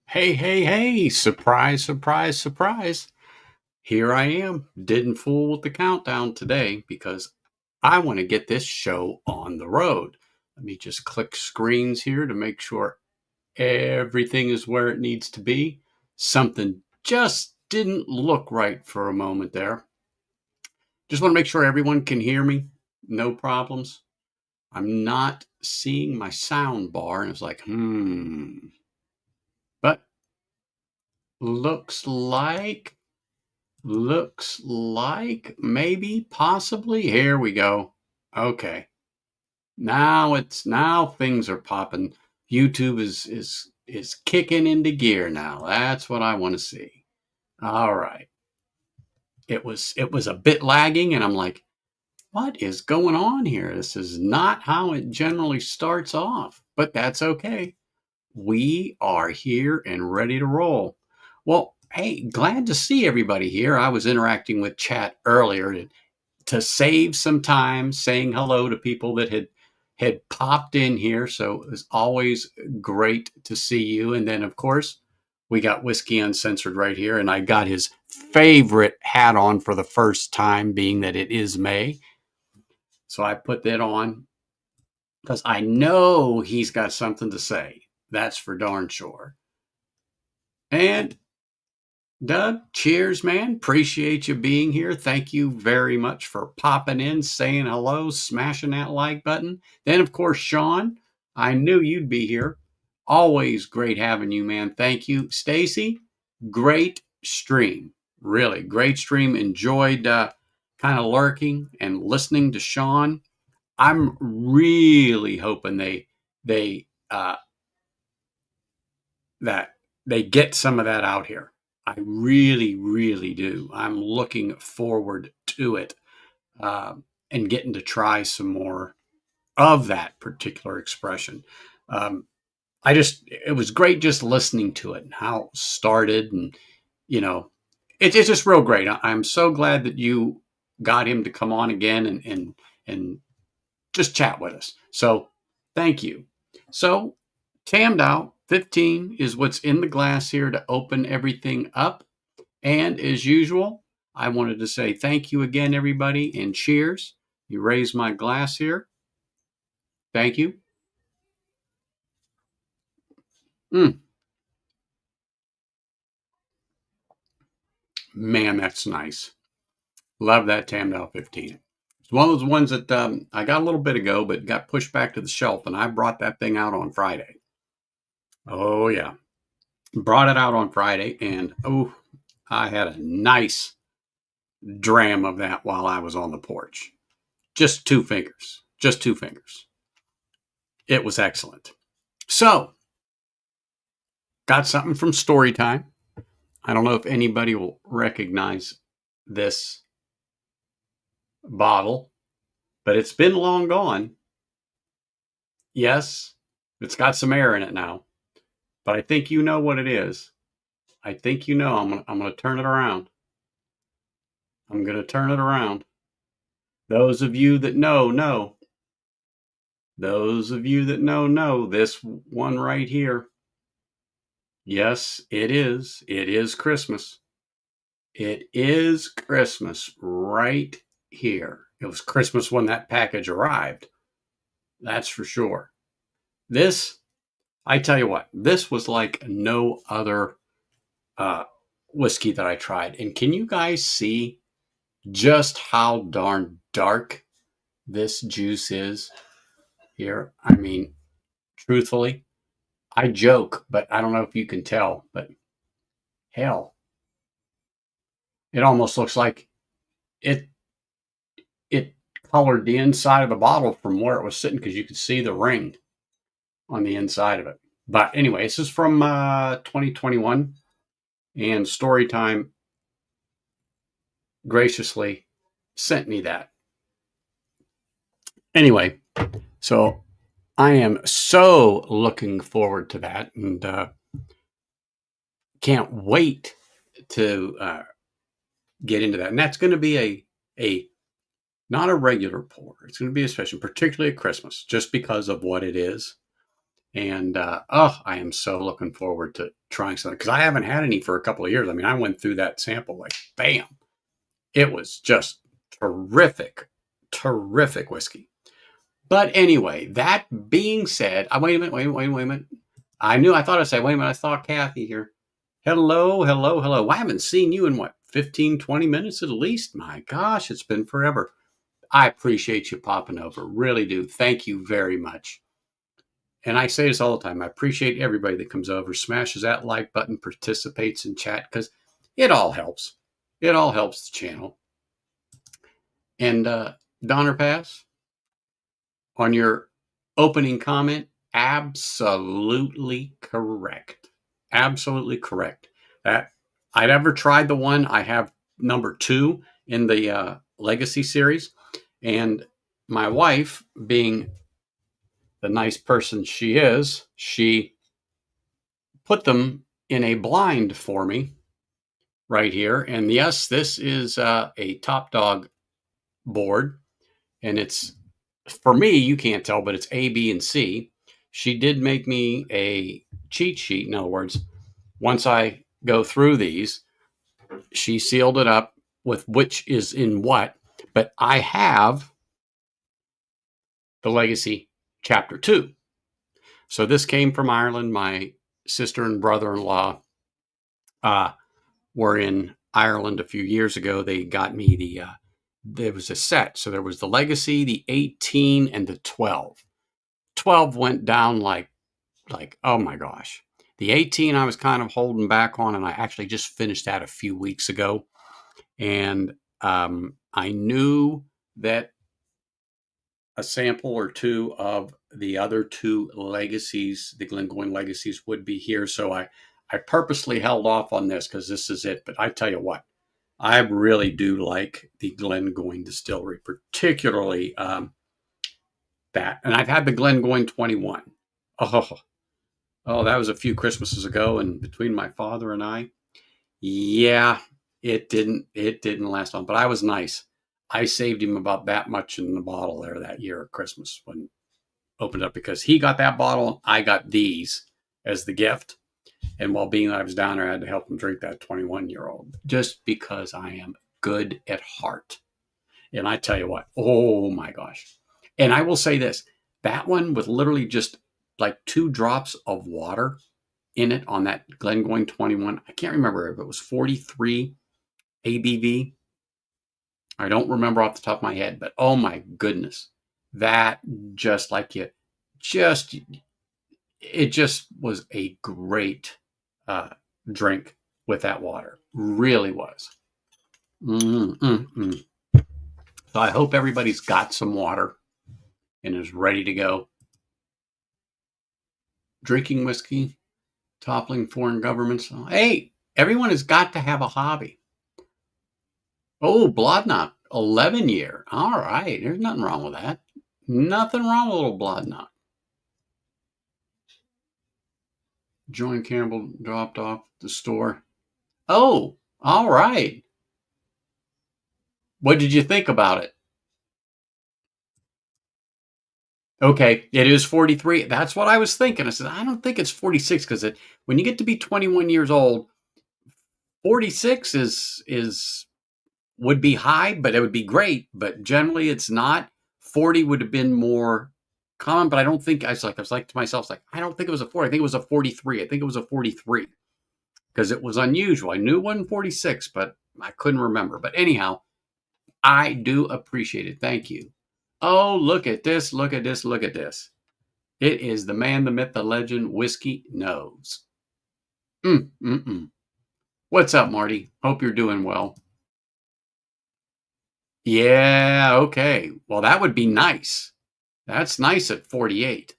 Hey, hey, hey, surprise, surprise, surprise. Here I am. Didn't fool with the countdown today because I want to get this show on the road. Let me just click screens here to make sure everything is where it needs to be. Something just didn't look right for a moment there. Just want to make sure everyone can hear me. No problems. I'm not seeing my sound bar, and it's like, But looks like Looks like maybe, possibly. Here we go. Okay. Now things are popping. YouTube is kicking into gear now. That's what I want to see. All right. It was a bit lagging and I'm like, what is going on here? This is not how it generally starts off, but that's okay. We are here and ready to roll. Well, hey, glad to see everybody here. I was interacting with chat earlier to save some time saying hello to people that had popped in here. So it was always great to see you. And then, of course, we got Whiskey Uncensored right here. And I got his favorite hat on for the first time, being that it is May. So I put that on because I know he's got something to say. That's for darn sure. And Doug, cheers, man. Appreciate you being here. Thank you very much for popping in, saying hello, smashing that like button. Then, of course, Sean, I knew you'd be here. Always great having you, man. Thank you. Stacy, great stream. Really great stream. Enjoyed kind of lurking and listening to Sean. I'm really hoping they that they get some of that out here. I really, really do. I'm looking forward to it and getting to try some more of that particular expression. Um, it was great just listening to it and how it started. And, you know, it's just real great. I'm so glad that you got him to come on again and just chat with us. So thank you. So Tamdow 15 is what's in the glass here to open everything up. And as usual, I wanted to say thank you again, everybody, and cheers. You raise my glass here. Thank you. Mm, man, that's nice. Love that Tamdow 15. It's one of those ones that I got a little bit ago, but got pushed back to the shelf, and I brought that thing out on Friday. Oh, yeah. Brought it out on Friday, and oh, I had a nice dram of that while I was on the porch. Just two fingers. Just two fingers. It was excellent. So, got something from story time. I don't know if anybody will recognize this bottle, but it's been long gone. Yes, it's got some air in it now, but I think you know what it is. I think you know. I'm gonna turn it around. I'm gonna turn it around. Those of you that know. Those of you that know this one right here. Yes, it is. It is Christmas. It is Christmas right here. It was Christmas when that package arrived. That's for sure. This, I tell you what, this was like no other uh, whiskey that I tried. And can you guys see just how darn dark this juice is here? I mean, truthfully, I joke, but I don't know if you can tell, but hell, it almost looks like it it colored the inside of the bottle from where it was sitting because you could see the ring on the inside of it. But anyway, this is from 2021, and Storytime graciously sent me that. Anyway, so I am so looking forward to that, and can't wait to get into that. And that's going to be a not a regular pour. It's going to be a special, particularly at Christmas, just because of what it is. And oh, I am so looking forward to trying something because I haven't had any for a couple of years. I mean, I went through that sample like bam. It was just terrific, terrific whiskey. But anyway, that being said, wait a minute, wait a minute. I thought I said, wait a minute, I saw Kathy here. Hello, hello, hello. I haven't seen you in what, 15, 20 minutes at least? My gosh, it's been forever. I appreciate you popping over. Really do. Thank you very much. And I say this all the time. I appreciate everybody that comes over, smashes that like button, participates in chat because it all helps. It all helps the channel. And Donner Pass, on your opening comment, absolutely correct. Absolutely correct. That I'd ever tried the one. I have number 2 in the Legacy series, and my wife, being the nice person she is, she put them in a blind for me right here. And yes, this is a Top Dog board, and it's for me, you can't tell, but it's A, B, and C. She did make me a cheat sheet. In other words, once I go through these, she sealed it up with which is in what. But I have the Legacy Chapter 2. So this came from Ireland. My sister and brother-in-law were in Ireland a few years ago. They got me there was a set. So there was the Legacy, the 18, and the 12. 12 went down like oh my gosh. The 18 I was kind of holding back on, and I actually just finished that a few weeks ago. And I knew that a sample or two of the other 2 legacies, the Glengoyne legacies, would be here. So I purposely held off on this because this is it. But I tell you what, I really do like the Glengoyne Distillery, particularly that. And I've had the Glengoyne 21. Oh, that was a few Christmases ago, and between my father and I, yeah, it didn't last long. But I was nice. I saved him about that much in the bottle there that year at Christmas when opened up because he got that bottle, I got these as the gift. And while being that I was down there, I had to help him drink that 21-year-old just because I am good at heart. And I tell you what, oh my gosh. And I will say this, that one with literally just like 2 drops of water in it on that Glengoyne 21. I can't remember if it was 43 ABV. I don't remember off the top of my head, but oh my goodness, that just like you, just it just was a great drink with that water. Really was. Mm-mm-mm. So I hope everybody's got some water and is ready to go. Drinking whiskey, toppling foreign governments. Hey, everyone has got to have a hobby. Oh, Blodnot, 11 year. All right. There's nothing wrong with that. Nothing wrong with a little Blodnot. Joan Campbell dropped off the store. Oh, all right. What did you think about it? Okay, it is 43. That's what I was thinking. I said, I don't think it's 46 because when you get to be 21 years old, 46 is would be high, but it would be great. But generally, it's not. 40 would have been more common, but I don't think I was like to myself, like I don't think it was a 40. I think it was a 43. I think it was a 43 because it was unusual. I knew it wasn't 46, but I couldn't remember. But anyhow, I do appreciate it. Thank you. Oh, look at this! Look at this! Look at this! It is the man, the myth, the legend, Whiskey Knows. What's up, Marty? Hope you're doing well. Yeah, okay. Well, that would be nice. That's nice at 48.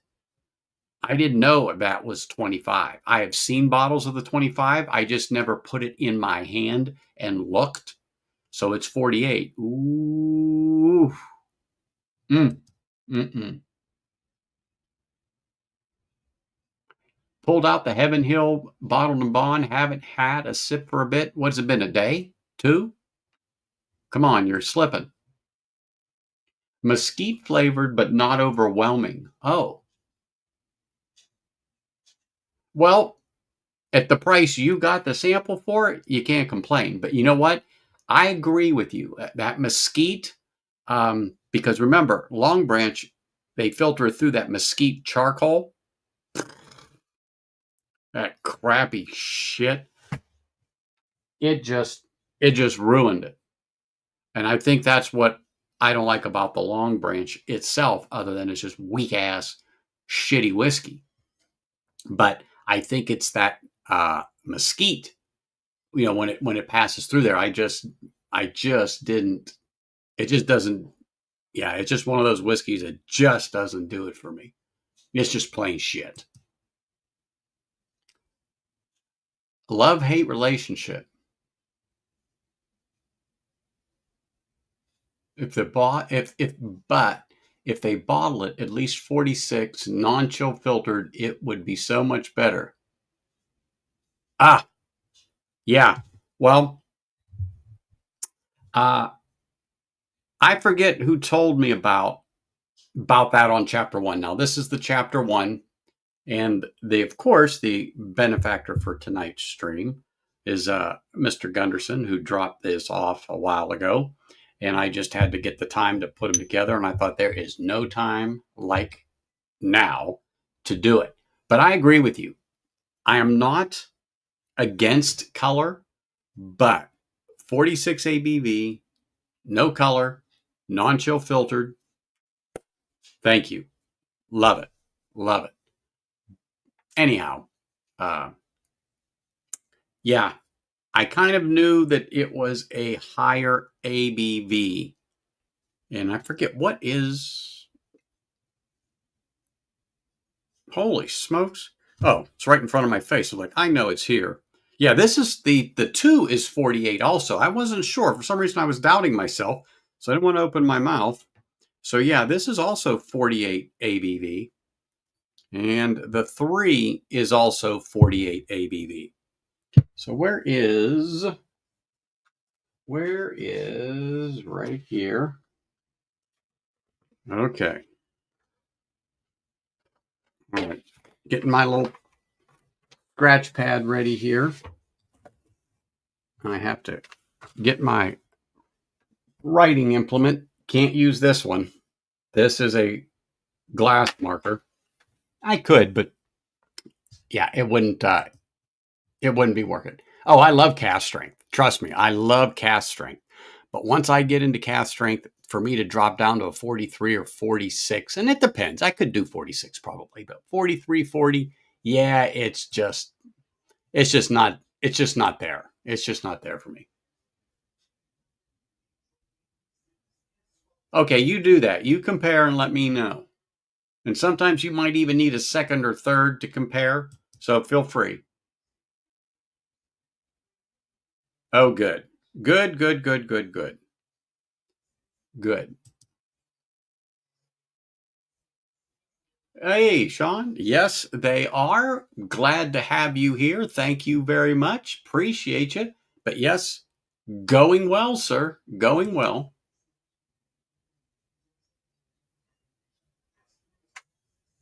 I didn't know that was 25. I have seen bottles of the 25. I just never put it in my hand and looked. So it's 48. Ooh. Mm-mm. Pulled out the Heaven Hill bottled and bond. Haven't had a sip for a bit. What's it been, a day? 2? Come on, you're slipping. Mesquite flavored, but not overwhelming. Oh, Well, at the price you got the sample for it, you can't complain. But you know what? I agree with you. That mesquite, because remember, Long Branch, they filter through that mesquite charcoal, that crappy shit. It just it just ruined it. And I think that's what I don't like about the Long Branch itself, other than it's just weak ass, shitty whiskey. But I think it's that mesquite. When it passes through there, I just didn't. It just doesn't. Yeah, it's just one of those whiskeys that just doesn't do it for me. It's just plain shit. Love hate relationship. If the bought if but if they bottle it at least 46 non-chill filtered, it would be so much better. Ah, yeah. Well, uh, I forget who told me about that on chapter one. Now this is the chapter one, and of course, the benefactor for tonight's stream is Mr. Gunderson, who dropped this off a while ago, and I just had to get the time to put them together, and I thought there is no time like now to do it. But I agree with you. I am not against color, but 46 ABV, no color, non-chill filtered. Thank you. Love it. Love it. Anyhow, uh, yeah, I kind of knew that it was a higher ABV, and I forget what is. Holy smokes! Oh, it's right in front of my face. I'm like, I know it's here. Yeah, this is the two is 48. Also, I wasn't sure for some reason. I was doubting myself, so I didn't want to open my mouth. So yeah, this is also 48 ABV, and the three is also 48 ABV. So where is right here? Okay. All right. Getting my little scratch pad ready here. I have to get my writing implement. Can't use this one. This is a glass marker. I could, but yeah, it wouldn't be working. Oh, I love cast strength. Trust me, I love cast strength. But once I get into cast strength, for me to drop down to a 43 or 46, and it depends. I could do 46 probably, but 43, 40, yeah, it's just not there. It's just not there for me. Okay, you do that. You compare and let me know. And sometimes you might even need a second or third to compare. So feel free. Oh, good. Good, good, good, good, good. Good. Hey, Sean. Yes, they are. Glad to have you here. Thank you very much. Appreciate you. But yes, going well, sir. Going well.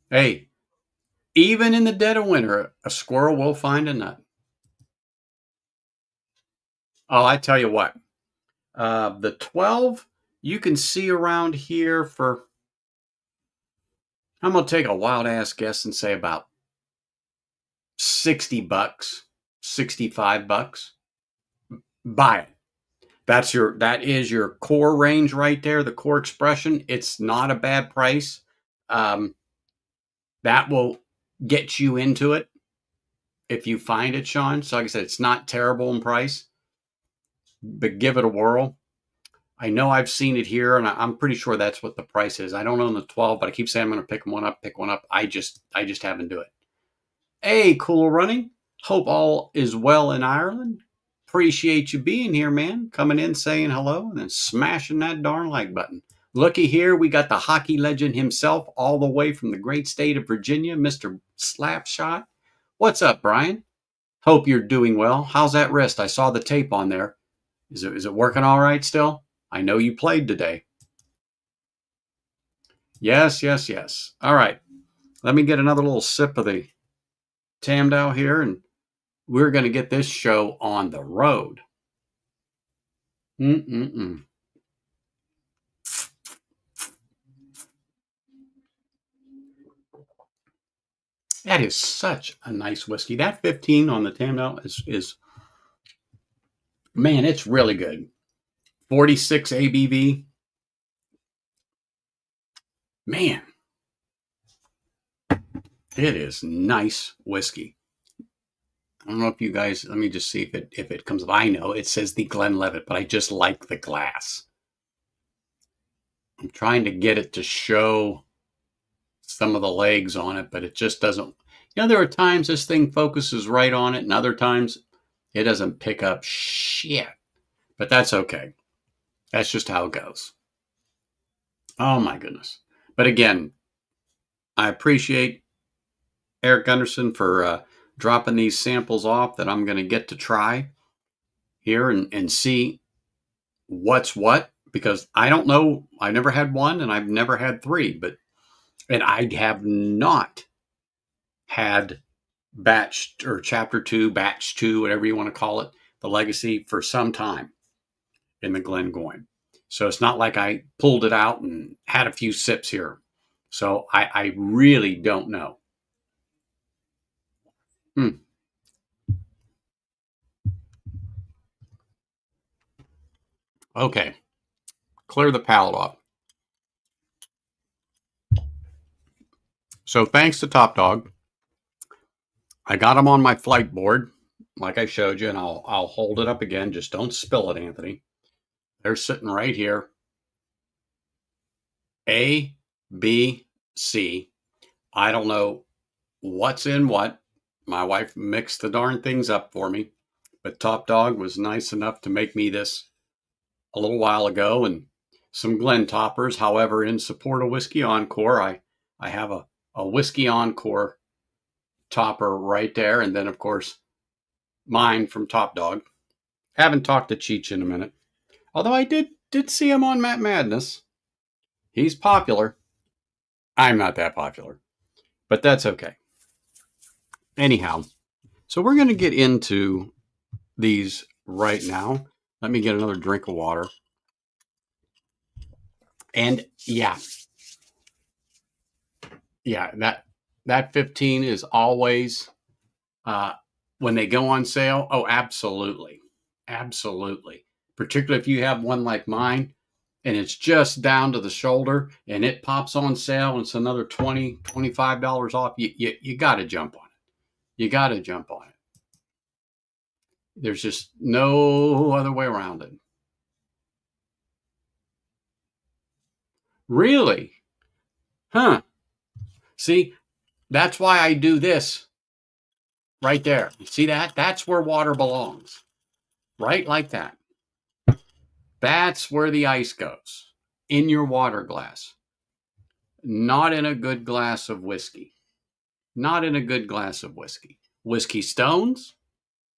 Hey, even in the dead of winter, a squirrel will find a nut. Oh, I tell you what. The 12 you can see around here for, I'm going to take a wild ass guess and say about $60, $65. Buy it. That is your core range right there, the core expression. It's not a bad price. Um, that will get you into it if you find it, Sean. So like I said, it's not terrible in price, but give it a whirl. I know I've seen it here, and I'm pretty sure that's what the price is. I don't own the 12, but I keep saying I'm going to pick one up, pick one up. I just haven't do it. Hey, cool running. Hope all is well in Ireland. Appreciate you being here, man. Coming in, saying hello, and then smashing that darn like button. Looky here, we got the hockey legend himself, all the way from the great state of Virginia, Mr. Slapshot. What's up, Brian? Hope you're doing well. How's that wrist? I saw the tape on there. Is it working all right still? I know you played today. Yes, yes, yes. All right. Let me get another little sip of the Tamdale here, and we're going to get this show on the road. Mm-mm-mm. That is such a nice whiskey. That 15 on the Tamdale is man, it's really good. 46 ABV. Man, it is nice whiskey. I don't know if you guys, let me just see if it comes up. I know it says the Glenlivet, but I just like the glass. I'm trying to get it to show some of the legs on it, but it just doesn't. You know, there are times this thing focuses right on it, and other times it doesn't pick up shit. But that's okay. That's just how it goes. Oh my goodness. But again, I appreciate Eric Gunderson for dropping these samples off that I'm going to get to try here and see what's what, because I don't know. I never had one and I've never had three, and I have not had batch or chapter two, batch two, whatever you want to call it, the legacy for some time in the Glengoyne. So it's not like I pulled it out and had a few sips here. So I really don't know. Hmm. Okay. Clear the palate off. So thanks to Top Dog, I got them on my flight board, like I showed you, and I'll hold it up again. Just don't spill it, Anthony. They're sitting right here. A, B, C. I don't know what's in what. My wife mixed the darn things up for me, but Top Dog was nice enough to make me this a little while ago, and some Glen toppers. However, in support of Whiskey Encore, I have a Whiskey Encore topper right there, and then of course mine from Top Dog. Haven't talked to Cheech in a minute, although I did see him on Matt Madness. He's popular. I'm not that popular, but that's okay. Anyhow, so we're going to get into these right now. Let me get another drink of water. And yeah, that 15 is always uh, when they go on sale. Oh, absolutely, absolutely. Particularly if you have one like mine, and it's just down to the shoulder, and it pops on sale, and it's another $25 off. You got to jump on it. You got to jump on it. There's just no other way around it. Really? Huh? See, that's why I do this right there. You see that? That's where water belongs. Right like that. That's where the ice goes. In your water glass. Not in a good glass of whiskey. Not in a good glass of whiskey. Whiskey stones?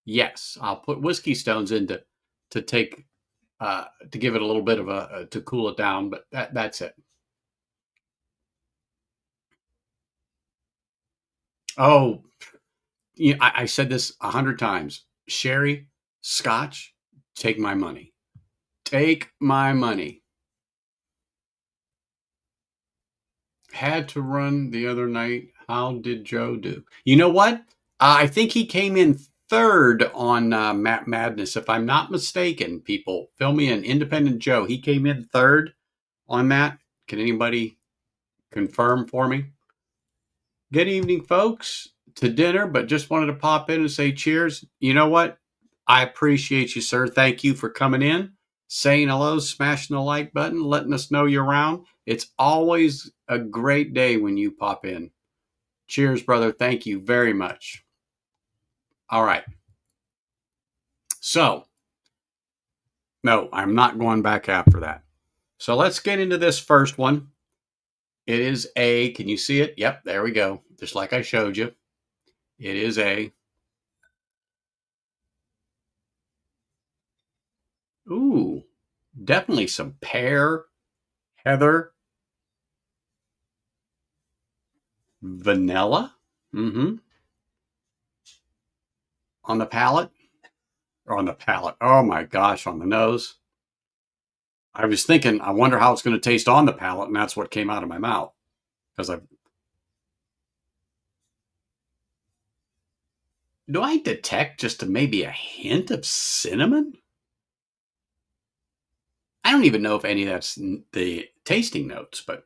Yes, I'll put whiskey stones in to take to give it a little bit of a to cool it down, but that's it. Oh, you know, I said this 100 times. Sherry, Scotch, take my money. Take my money. Had to run the other night. How did Joe do? You know what? I think he came in third on Matt Madness, if I'm not mistaken. People, fill me in. Independent Joe. He came in third on that. Can anybody confirm for me? Good evening, folks. To dinner, but just wanted to pop in and say cheers. You know what? I appreciate you, sir. Thank you for coming in, saying hello, smashing the like button, letting us know you're around. It's always a great day when you pop in. Cheers, brother. Thank you very much. All right. So, no, I'm not going back after that. So let's get into this first one. It is a, can you see it? Yep, there we go. Just like I showed you. It is a, ooh, definitely some pear, heather, vanilla. Mm-hmm. on the palate, or on the palate. Oh my gosh, on the nose. I was thinking, I wonder how it's going to taste on the palate, and that's what came out of my mouth. Because do I detect just maybe a hint of cinnamon? I don't even know if any of that's the tasting notes, but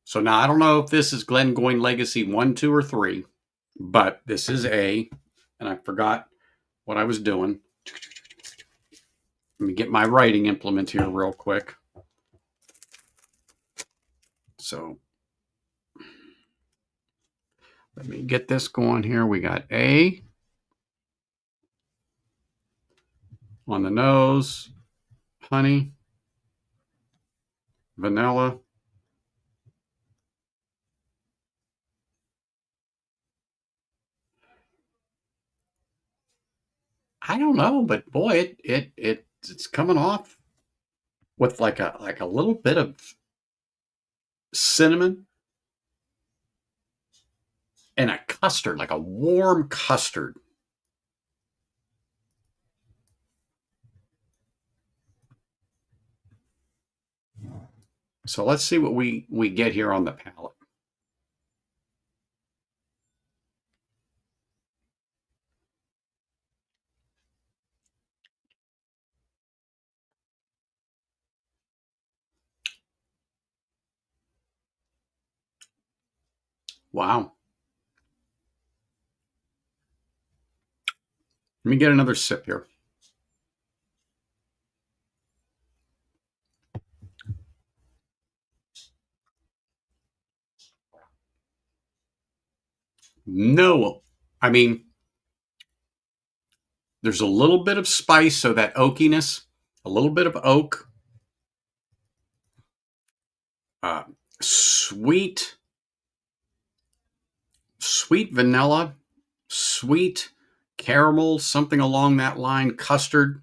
so now I don't know if this is Glengoyne Legacy 1, 2, or 3, but this is A, and I forgot what I was doing. Let me get my writing implement here real quick. So let me get this going here. We got A on the nose, honey, vanilla. I don't know, but boy, it's coming off with like a little bit of cinnamon and a custard, like a warm custard. So let's see what we get here on the palate. Wow. Let me get another sip here. No, I mean, there's a little bit of spice, so that oakiness, a little bit of oak, uh, sweet, sweet vanilla, sweet caramel, something along that line, custard.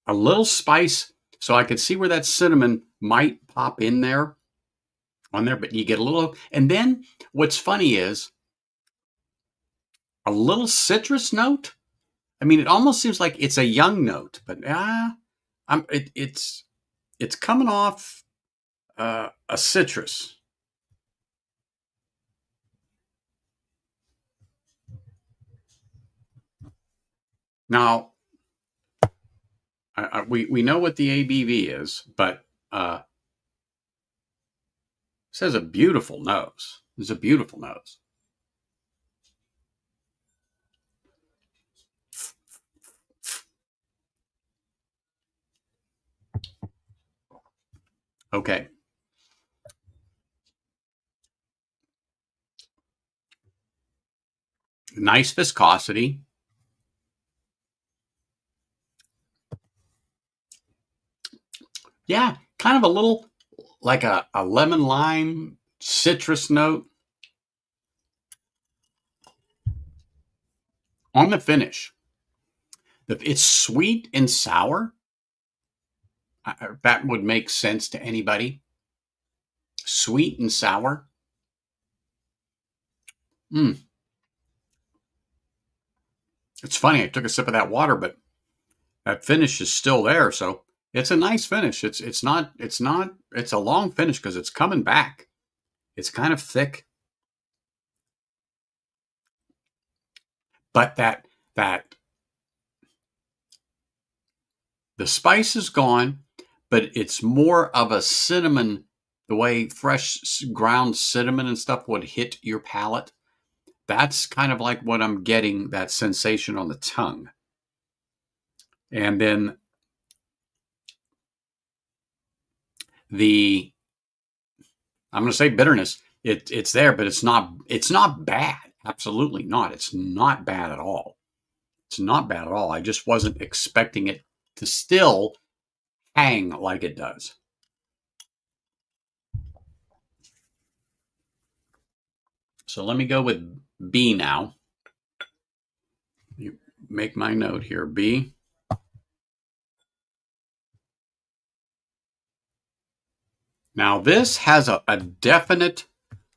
A little spice, so I could see where that cinnamon might pop in there on there, but you get a little. And then what's funny is a little citrus note. I mean, it almost seems like it's a young note, but it's coming off a citrus. Now, we know what the ABV is, but this has a beautiful nose. It's a beautiful nose. Okay. Nice viscosity. Yeah, kind of a little like a lemon lime citrus note on the finish. It's sweet and sour. That would make sense to anybody. Sweet and sour. Mm. It's funny. I took a sip of that water, but that finish is still there. So it's a nice finish. It's a long finish because it's coming back. It's kind of thick, but that the spice is gone, but it's more of a cinnamon. The way fresh ground cinnamon and stuff would hit your palate. That's kind of like what I'm getting, that sensation on the tongue. And then the I'm going to say bitterness. It's there, but it's not bad. Absolutely not. It's not bad at all. It's not bad at all. I just wasn't expecting it to still hang like it does. So let me go with B now. You make my note here. B. Now this has a definite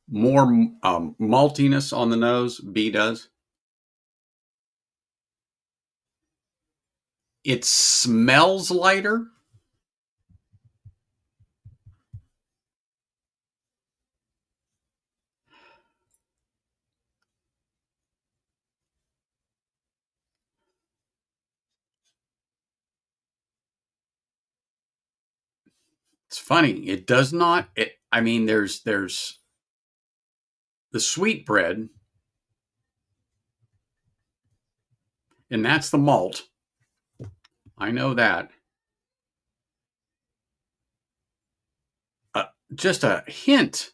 more maltiness on the nose. B does. It smells lighter. It's funny. It does not. I mean, there's the sweet bread, and that's the malt. I know that. Just a hint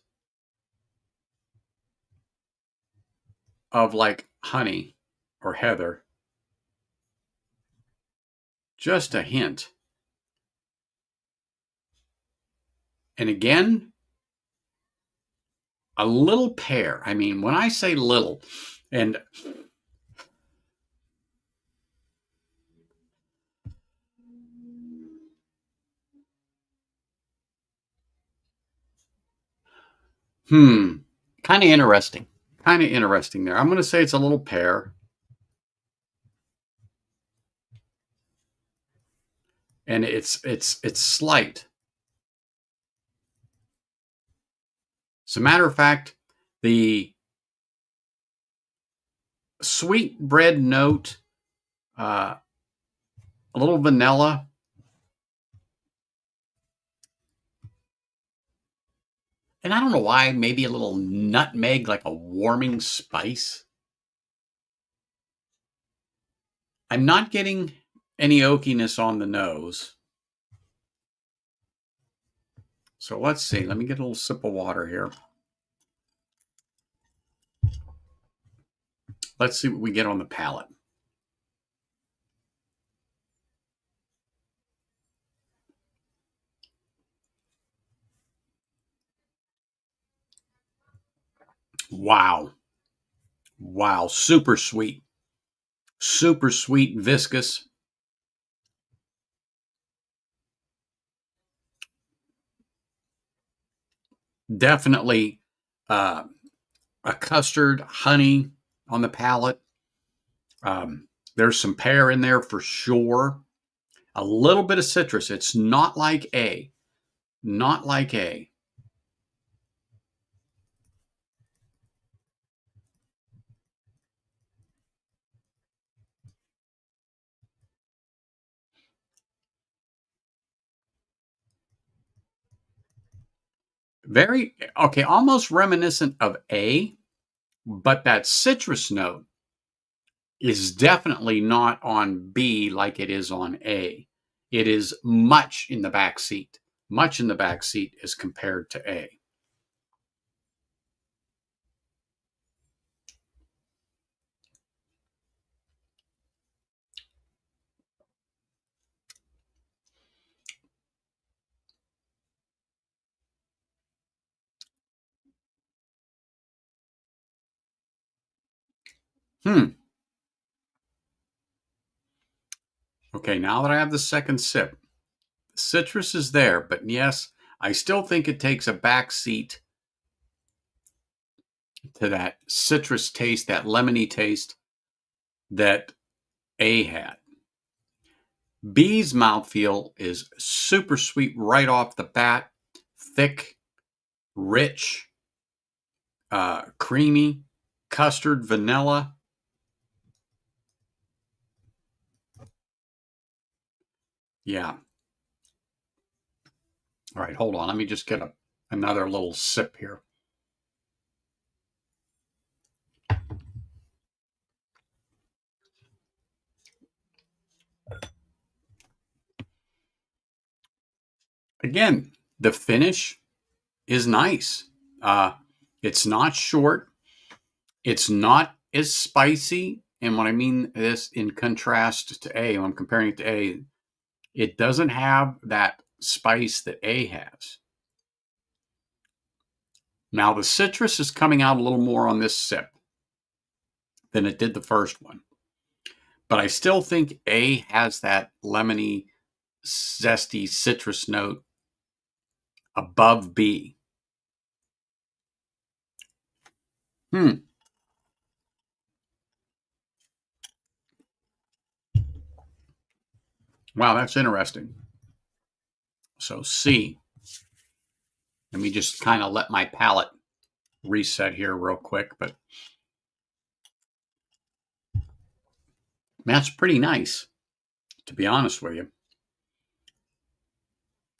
of like honey or heather. Just a hint. And again, a little pear. I mean, when I say little, and kind of interesting. Kind of interesting there. I'm going to say it's a little pear. And it's slight. As a matter of fact, the sweet bread note, a little vanilla, and I don't know why, maybe a little nutmeg, like a warming spice. I'm not getting any oakiness on the nose. So let's see. Let me get a little sip of water here. Let's see what we get on the palate. Wow. Wow. Super sweet. Super sweet, viscous. Definitely a custard, honey on the palate. There's some pear in there for sure. A little bit of citrus. It's not like A. Not like A. Very, okay, almost reminiscent of A, but that citrus note is definitely not on B like it is on A. It is much in the back seat, much in the back seat as compared to A. Hmm. Okay, now that I have the second sip, citrus is there, but yes, I still think it takes a back seat to that citrus taste, that lemony taste that A had. B's mouthfeel is super sweet right off the bat, thick, rich, creamy, custard, vanilla. Yeah. All right, hold on. Let me just get another little sip here. Again, the finish is nice. It's not short. It's not as spicy. And what I mean this in contrast to A, when I'm comparing it to A, it doesn't have that spice that A has. Now, the citrus is coming out a little more on this sip than it did the first one. But I still think A has that lemony, zesty citrus note above B. Wow, that's interesting. So C. Let me just kind of let my palate reset here real quick, but that's pretty nice, to be honest with you.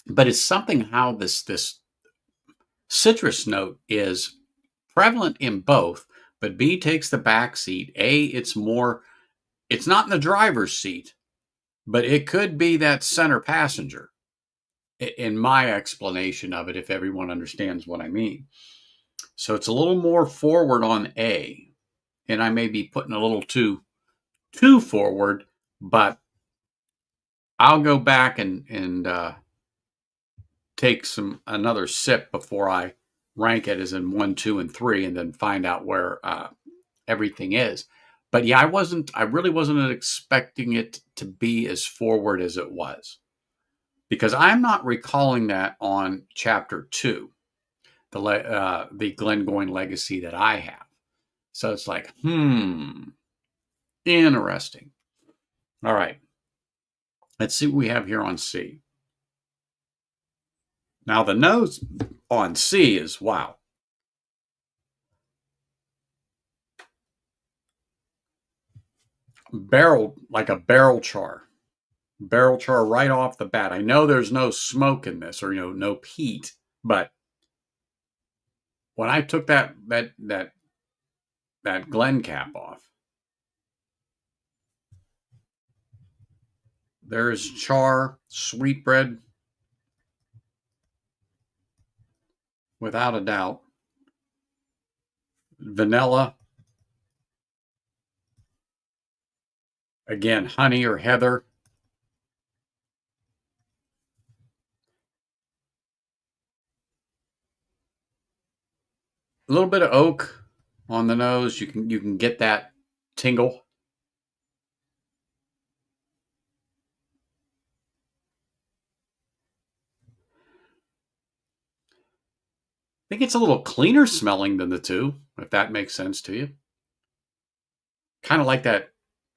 But it's something how this citrus note is prevalent in both, but B takes the back seat. A, it's not in the driver's seat, but it could be that center passenger in my explanation of it, if everyone understands what I mean. So it's a little more forward on A, and I may be putting a little too forward, but I'll go back and take another sip before I rank it as in 1, 2, and 3, and then find out where everything is. But yeah, I really wasn't expecting it to be as forward as it was, because I'm not recalling that on chapter 2, the Glengoyne legacy that I have. So it's like, interesting. All right, let's see what we have here on C. Now the nose on C is wow. Like a barrel char right off the bat. I know there's no smoke in this, or no peat, but when I took that Glen cap off, there's char, sweetbread, without a doubt, vanilla, again, honey or heather. A little bit of oak on the nose. You can get that tingle. I think it's a little cleaner smelling than the two, if that makes sense to you. Kind of like that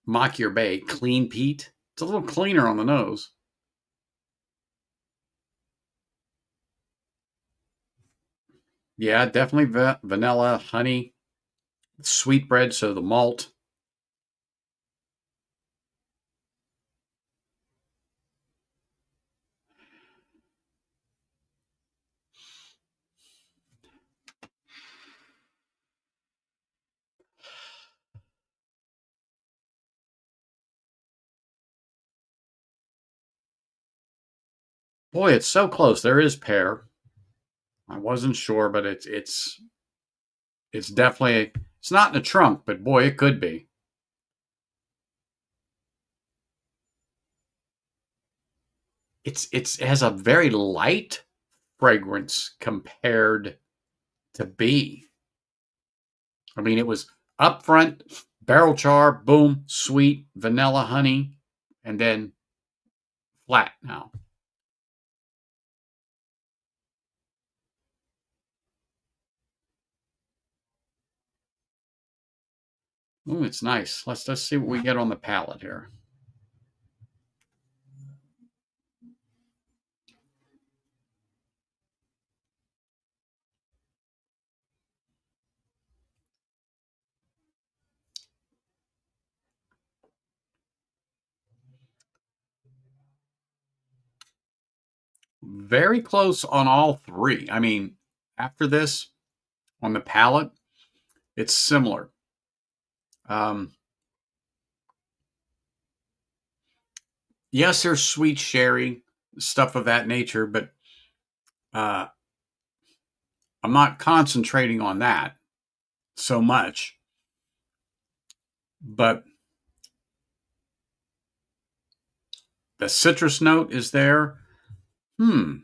Machier Bay clean peat. It's a little cleaner on the nose. Yeah, definitely vanilla, honey, sweetbread, so the malt. Boy, it's so close. There is pear. I wasn't sure, but it's definitely, it's not in the trunk, but boy, it could be. It has a very light fragrance compared to B. I mean, it was up front, barrel char, boom, sweet, vanilla, honey, and then flat now. Ooh, it's nice. Let's see what we get on the palate here. Very close on all three. I mean, after this, on the palate, it's similar. Yes, there's sweet sherry, stuff of that nature, but uh, I'm not concentrating on that so much. But the citrus note is there. Hmm.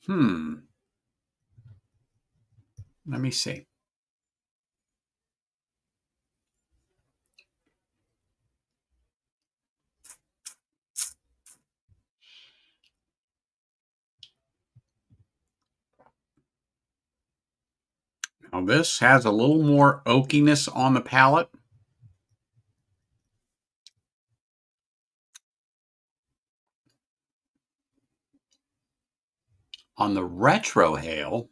Hmm. Let me see. Now this has a little more oakiness on the palate. On the retrohale,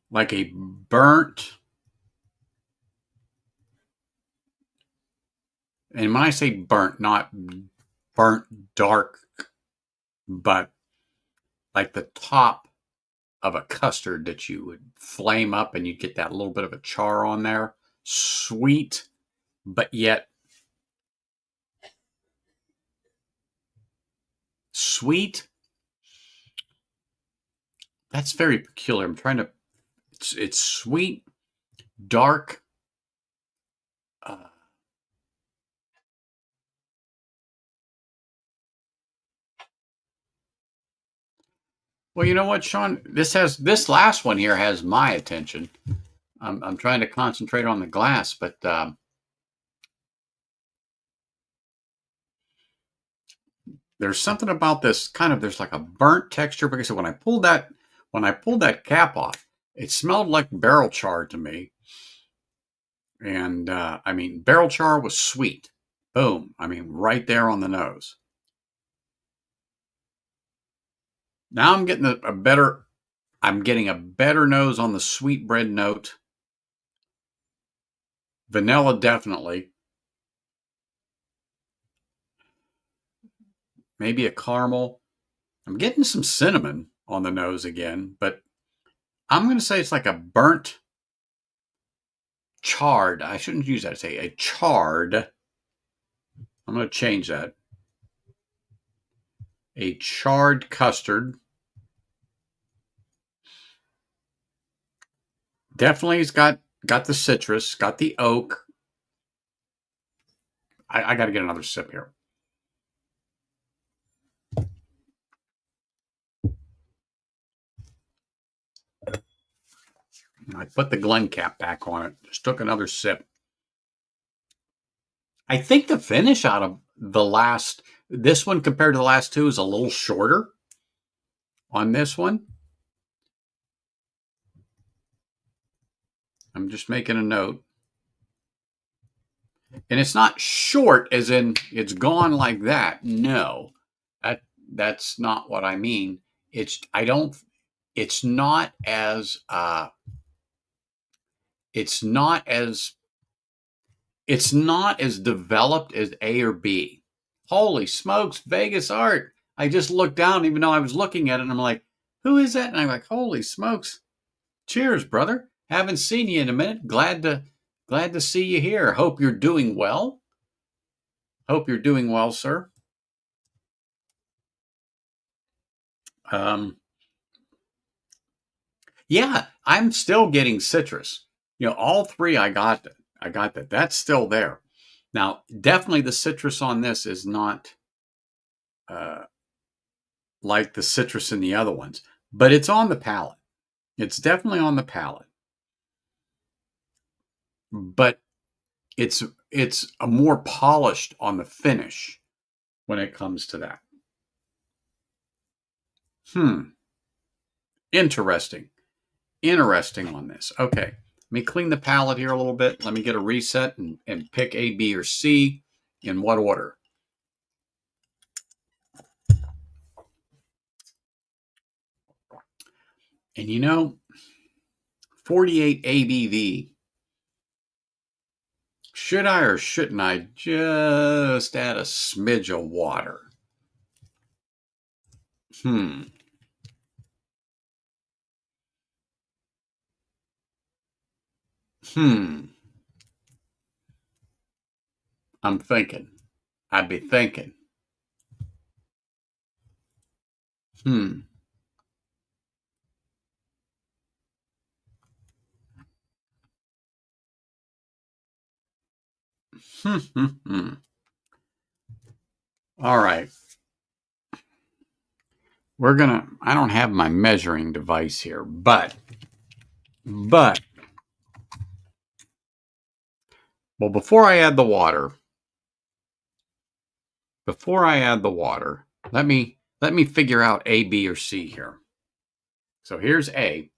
like a burnt, and when I say burnt, not burnt dark, but like the top of a custard that you would flame up and you get that little bit of a char on there. Sweet, but yet sweet. That's very peculiar. I'm trying to, it's sweet, dark. Well, you know what, Sean? This last one here has my attention. I'm trying to concentrate on the glass, but there's something about this there's like a burnt texture. Because when I pulled that cap off, it smelled like barrel char to me. And I mean, barrel char was sweet. Boom. I mean, right there on the nose. Now I'm getting I'm getting a better nose on the sweetbread note. Vanilla, definitely. Maybe a caramel. I'm getting some cinnamon on the nose again, but I'm going to say it's like a burnt charred. I shouldn't use that. I say a charred. I'm going to change that. A charred custard. Definitely has got the citrus, got the oak. I got to get another sip here. I put the Glen cap back on it. Just took another sip. I think the finish out of this one compared to the last two is a little shorter on this one. I'm just making a note. And it's not short as in it's gone like that. No, that's not what I mean. It's not as developed as A or B. Holy smokes, Vegas art. I just looked down even though I was looking at it and I'm like, who is that? And I'm like, holy smokes. Cheers, brother. Haven't seen you in a minute. Glad to see you here. Hope you're doing well. Hope you're doing well, sir. Yeah, I'm still getting citrus. All three I got that. That's still there. Now, definitely the citrus on this is not like the citrus in the other ones, but it's on the palate. It's definitely on the palate. But it's a more polished on the finish when it comes to that. Interesting. Interesting on this. Okay. Let me clean the palate here a little bit. Let me get a reset and pick A, B, or C in what order. And 48 ABV. Should I or shouldn't I just add a smidge of water? I'm thinking. I'd be thinking. All right. I don't have my measuring device here, but, well, before I add the water, let me let me figure out A, B, or C here. So here's A.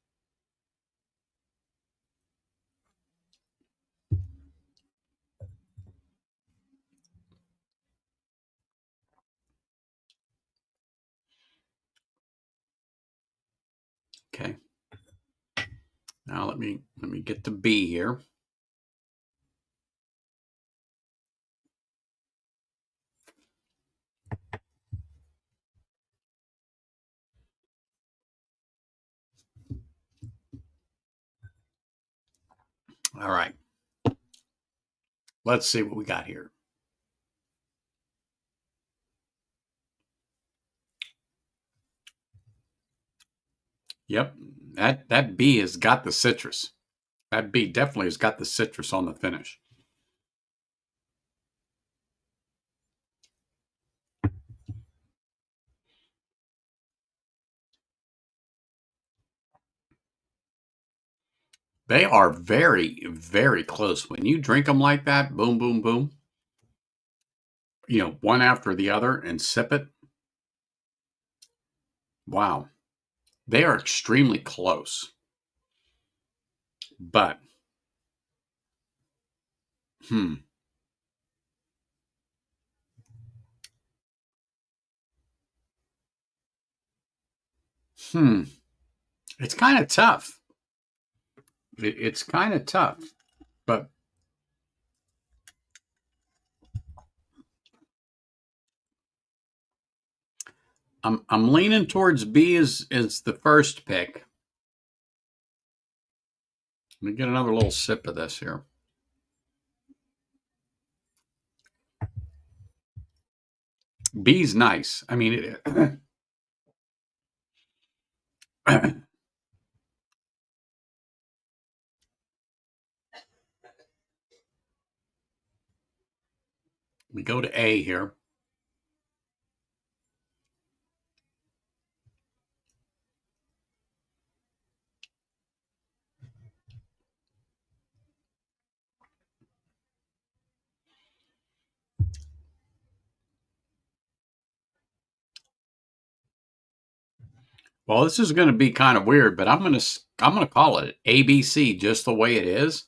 Okay. Now let me get to B here. All right. Let's see what we got here. Yep. That B has got the citrus. That B definitely has got the citrus on the finish. They are very, very close. When you drink them like that, boom, boom, boom, one after the other and sip it. Wow. They are extremely close. But, hmm. It's kind of tough. It's kind of tough. But I'm leaning towards B is the first pick. Let me get another little sip of this here. B's nice. I mean, we go to A here. Well, this is going to be kind of weird, but I'm going to call it ABC just the way it is.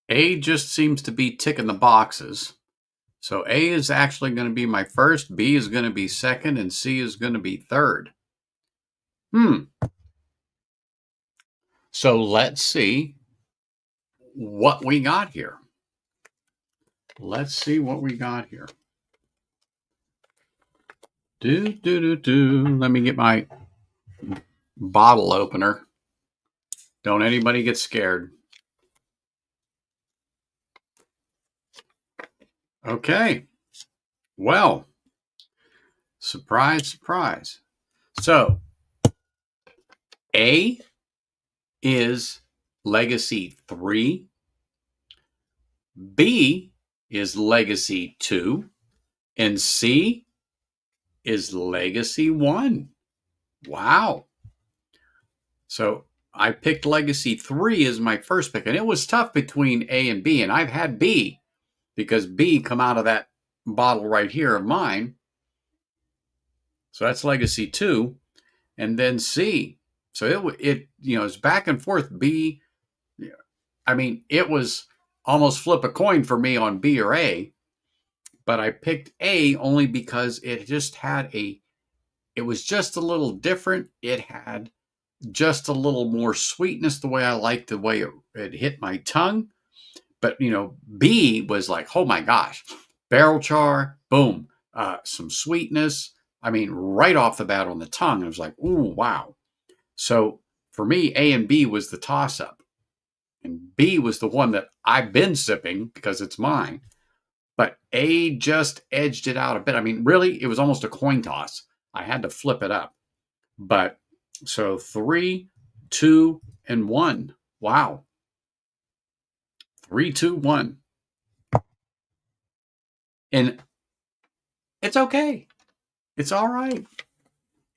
A just seems to be ticking the boxes. So A is actually going to be my first, B is going to be second, and C is going to be third. So let's see what we got here. Let's see what we got here. Let me get my bottle opener. Don't anybody get scared. Okay. Well, surprise, surprise. So, A is Legacy 3. B is Legacy 2. And C is Legacy 1. Wow. So I picked Legacy 3 as my first pick. And it was tough between A and B. And I've had B because B come out of that bottle right here of mine. So that's Legacy 2. And then C. So it's back and forth. B, I mean, it was almost flip a coin for me on B or A. But I picked A only because it was just a little different. It had just a little more sweetness, the way I liked the way it hit my tongue. But, B was like, oh my gosh, barrel char, boom, some sweetness. I mean, right off the bat on the tongue, it was like, ooh, wow. So for me, A and B was the toss up. And B was the one that I've been sipping because it's mine. But A just edged it out a bit. I mean, really, it was almost a coin toss. I had to flip it up. But so 3, 2, and 1. Wow. 3, 2, 1. And it's okay. It's all right.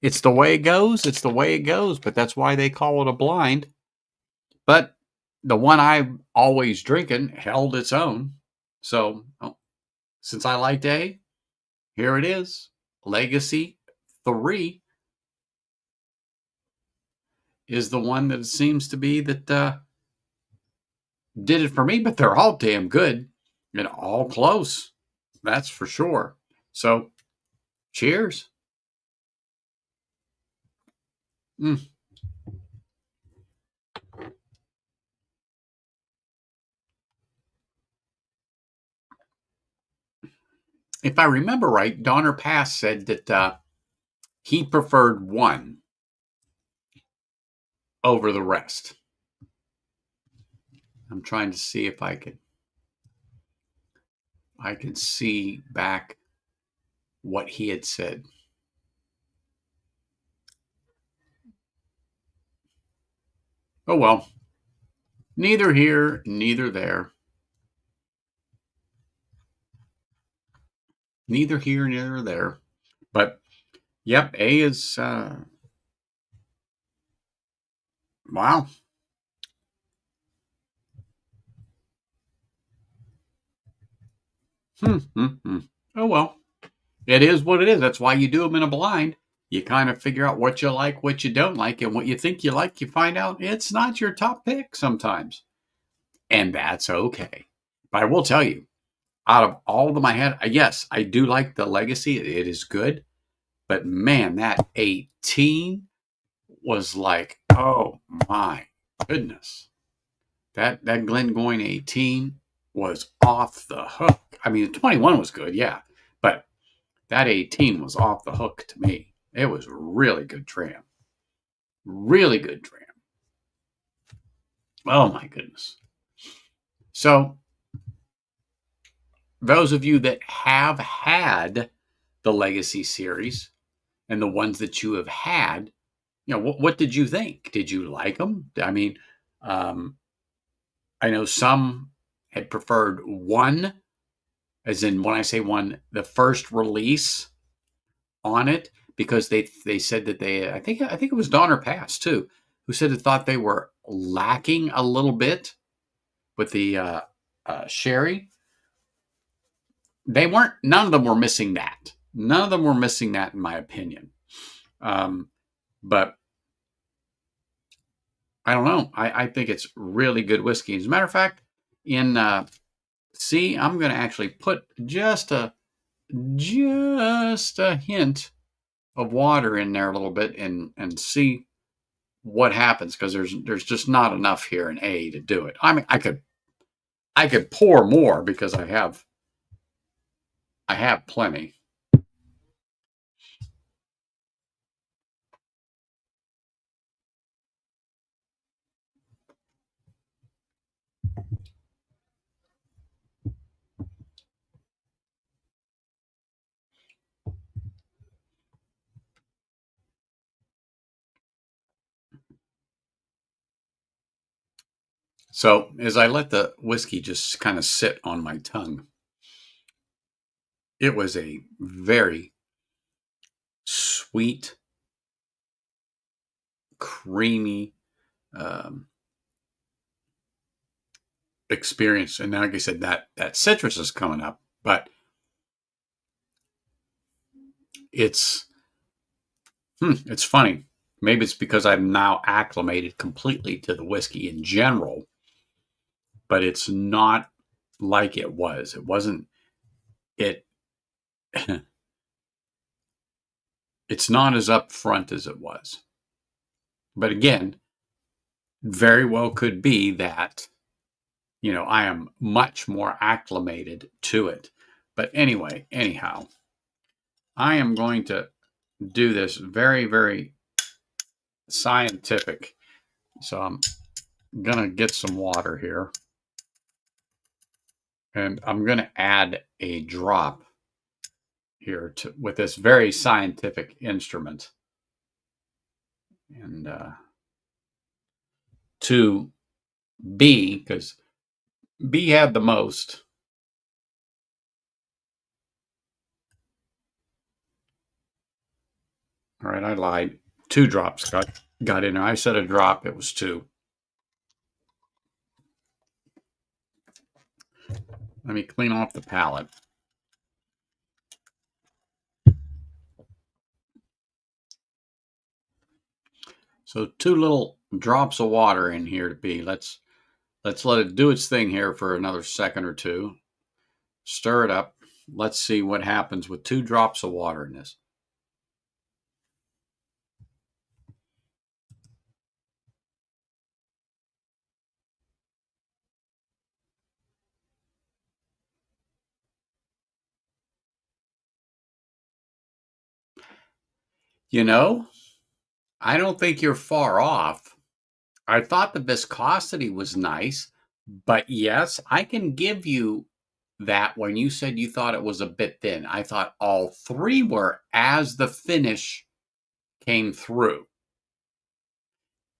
It's the way it goes. It's the way it goes. But that's why they call it a blind. But the one I'm always drinking held its own. So since I liked A, here it is. Legacy 3 is the one that it seems to be that did it for me, but they're all damn good and all close. That's for sure. So, cheers. Mm. If I remember right, Donner Pass said that he preferred one over the rest. I'm trying to see if I could see back what he had said. Oh well, neither here, neither there. Neither here, neither there. But yep, A is wow. Oh well, it is what it is. That's why you do them in a blind. You kind of figure out what you like, what you don't like, and what you think you like. You find out it's not your top pick sometimes, and that's okay. But I will tell you, out of all of them I had, yes, I do like the Legacy. It is good, but man, that 18 was like, oh my goodness. That Glengoyne 18 was off the hook. I mean, the 21 was good, yeah, but that 18 was off the hook to me. It was really good dram. Really good dram. Oh my goodness. So, those of you that have had the Legacy series and the ones that you have had, what did you think? Did you like them? I mean, um, I know some had preferred one, as in when I say one, the first release on it, because they said that I think it was Donner Pass too, who said it thought they were lacking a little bit with the sherry. They weren't. None of them were missing that. None of them were missing that, in my opinion. But I don't know. I think it's really good whiskey. As a matter of fact, in C, I'm going to actually put just a hint of water in there a little bit and see what happens, because there's just not enough here in A to do it. I mean, I could pour more because I have plenty. So as I let the whiskey just kind of sit on my tongue, it was a very sweet, creamy experience. And like I said, that citrus is coming up, but it's it's funny. Maybe it's because I'm now acclimated completely to the whiskey in general, but it's not like it was. It wasn't. It it's not as upfront as it was. But again, very well could be that I am much more acclimated to it. But anyway, anyhow, I am going to do this very, very scientific. So I'm going to get some water here. And I'm going to add a drop here with this very scientific instrument. And to B, because B had the most. All right, I lied. 2 drops got in there. I said a drop. It was 2. Let me clean off the palate. So 2 little drops of water in here to be. Let's let it do its thing here for another second or two. Stir it up. Let's see what happens with 2 drops of water in this. You know, I don't think you're far off. I thought the viscosity was nice, but yes, I can give you that when you said you thought it was a bit thin. I thought all 3 were as the finish came through.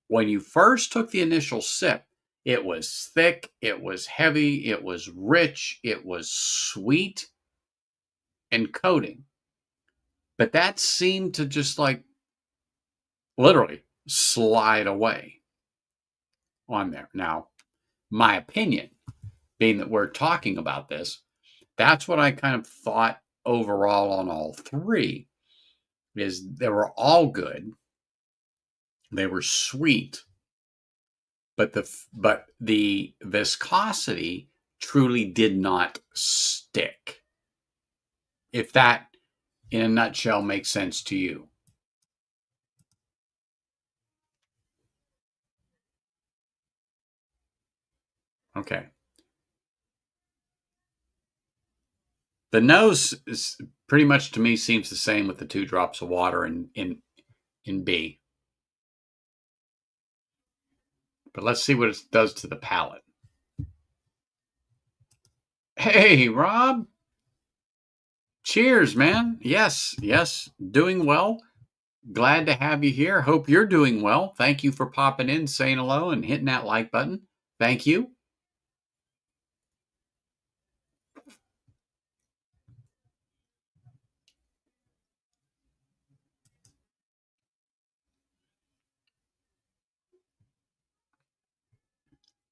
When you first took the initial sip, it was thick, it was heavy, it was rich, it was sweet and coating. But that seemed to just like literally slide away on there. Now, my opinion, being that we're talking about this, that's what I kind of thought overall on all 3 is they were all good. They were sweet, but the viscosity truly did not stick. If that in a nutshell makes sense to you. Okay. The nose is pretty much to me seems the same with the 2 drops of water in B. But let's see what it does to the palate. Hey, Rob. Cheers, man. Yes, yes. Doing well. Glad to have you here. Hope you're doing well. Thank you for popping in, saying hello, and hitting that like button. Thank you.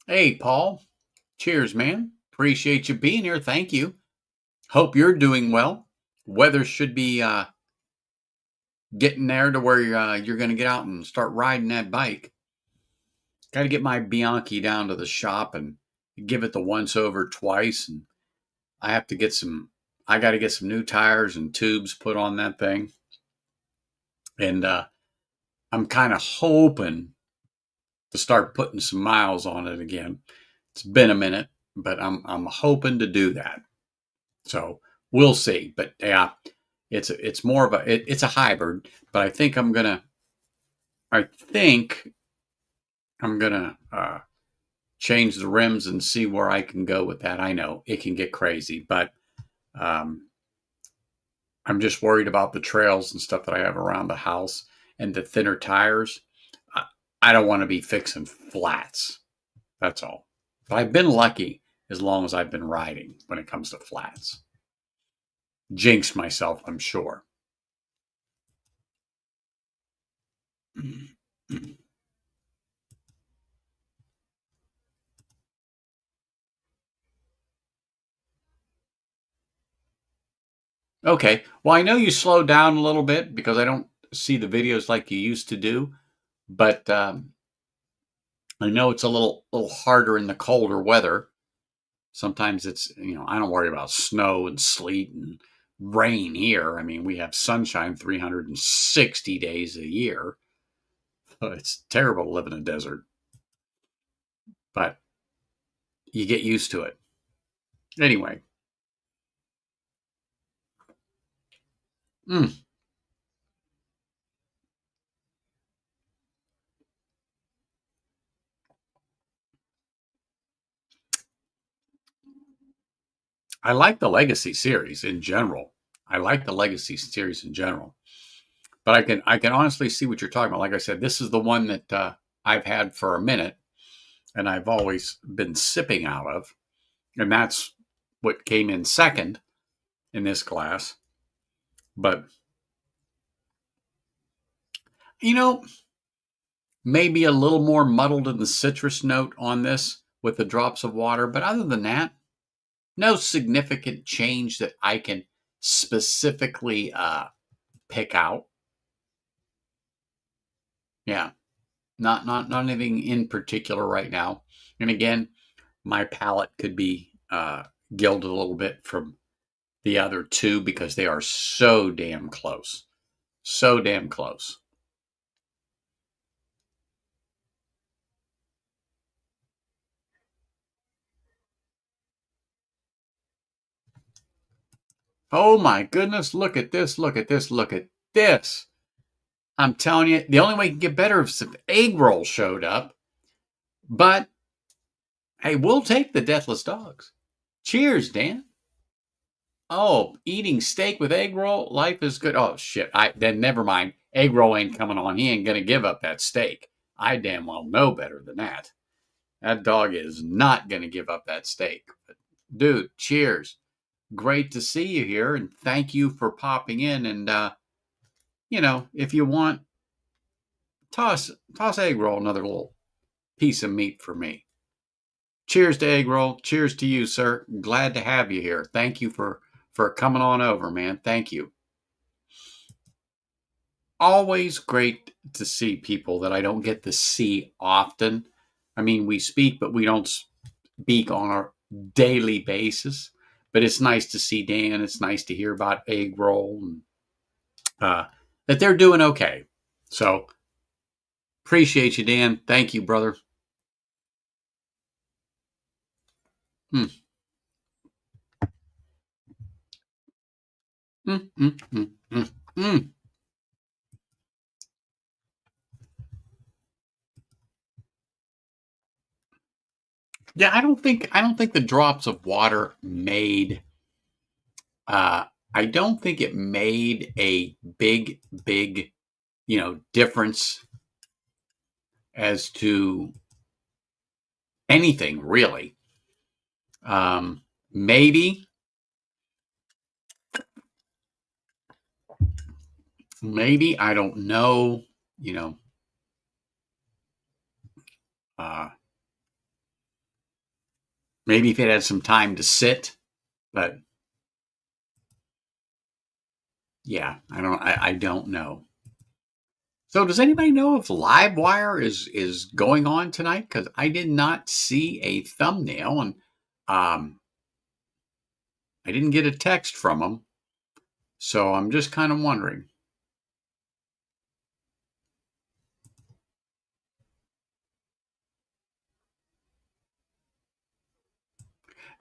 Hey, Paul. Cheers, man. Appreciate you being here. Thank you. Hope you're doing well. Weather should be getting there to where you're going to get out and start riding that bike. Got to get my Bianchi down to the shop and give it the once over twice. And I have to get I got to get some new tires and tubes put on that thing. And I'm kind of hoping to start putting some miles on it again. It's been a minute, but I'm hoping to do that. So we'll see. But yeah, it's more of it's a hybrid. But I think I'm gonna change the rims and see where I can go with that. I know it can get crazy, but um, I'm just worried about the trails and stuff that I have around the house and the thinner tires. I, I don't want to be fixing flats. That's all. But I've been lucky as long as I've been riding when it comes to flats. Jinx myself, I'm sure. Okay. Well, I know you slowed down a little bit because I don't see the videos like you used to do, but I know it's a little harder in the colder weather. Sometimes it's, I don't worry about snow and sleet and rain here. I mean, we have sunshine 360 days a year. So it's terrible to live in a desert, but you get used to it. Anyway, mm, I like the Legacy series in general. I like the Legacy series in general, but I can honestly see what you're talking about. Like I said, this is the one that I've had for a minute, and I've always been sipping out of, and that's what came in second in this glass. But you know, maybe a little more muddled in the citrus note on this with the drops of water, but other than that, no significant change that I can specifically pick out. Yeah. Not anything in particular right now. And again, my palate could be gilded a little bit from the other two because they are so damn close. So damn close. Oh my goodness, look at this, look at this, look at this. I'm telling you, the only way it can get better is if egg roll showed up. But hey, we'll take the deathless dogs. Cheers, Dan. Oh, eating steak with egg roll, life is good. Oh shit, I then never mind. Egg roll ain't coming on. He ain't gonna give up that steak. I damn well know better than that. That dog is not gonna give up that steak. But, dude, cheers. Great to see you here, and thank you for popping in. And if you want, toss egg roll another little piece of meat for me. Cheers to egg roll. Cheers to you, sir. Glad to have you here. Thank you for coming on over, man. Thank you. Always great to see people that I don't get to see often. I mean, we speak, but we don't speak on a daily basis. But it's nice to see Dan. It's nice to hear about egg roll and that they're doing okay. So appreciate you, Dan. Thank you, brother. Mm. Mm, mm, mm, mm, mm. Yeah, I don't think the drops of water made uh I don't think it made a big, difference as to anything really. Maybe I don't know, you know, uh maybe if it had some time to sit, but yeah, I don't know. So does anybody know if Livewire is going on tonight? Because I did not see a thumbnail, and um, I didn't get a text from them. So I'm just kind of wondering.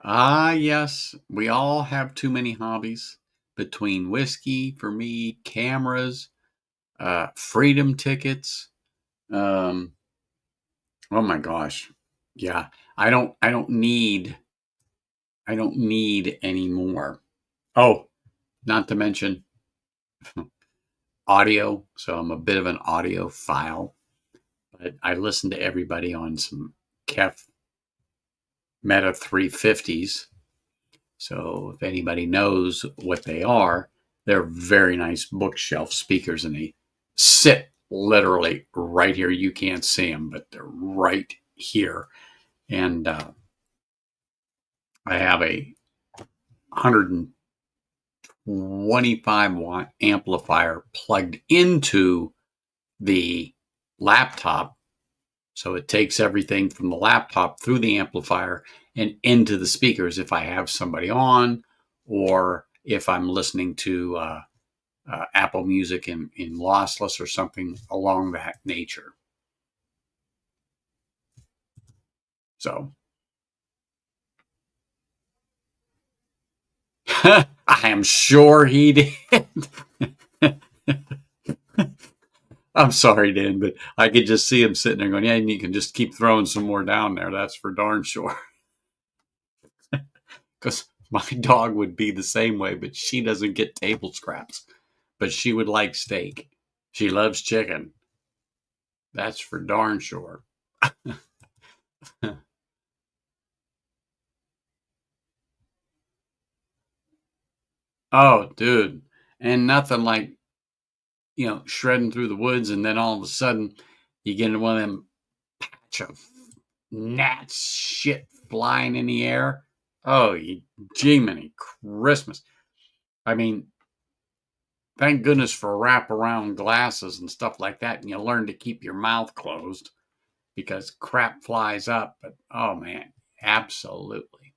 Ah, yes, we all have too many hobbies between whiskey for me, cameras, freedom tickets. Um, oh my gosh, yeah, I don't need any more. Oh, not to mention audio. So I'm a bit of an audio file, but I listen to everybody on some Kef Meta 350s. So if anybody knows what they are, they're very nice bookshelf speakers, and they sit literally right here. You can't see them, but they're right here. And I have a 125-watt amplifier plugged into the laptop. So it takes everything from the laptop through the amplifier and into the speakers if I have somebody on, or if I'm listening to Apple Music in lossless or something along that nature. So I am sure he did. I'm sorry, Dan, but I could just see him sitting there going, yeah, and you can just keep throwing some more down there. That's for darn sure. Because my dog would be the same way, but she doesn't get table scraps. But she would like steak. She loves chicken. That's for darn sure. Oh, dude. And nothing like, shredding through the woods, and then all of a sudden you get into one of them patch of gnats shit flying in the air. Oh, you Jiminy Christmas. I mean, Thank goodness for wraparound glasses and stuff like that. And you learn to keep your mouth closed because crap flies up. But oh man, absolutely.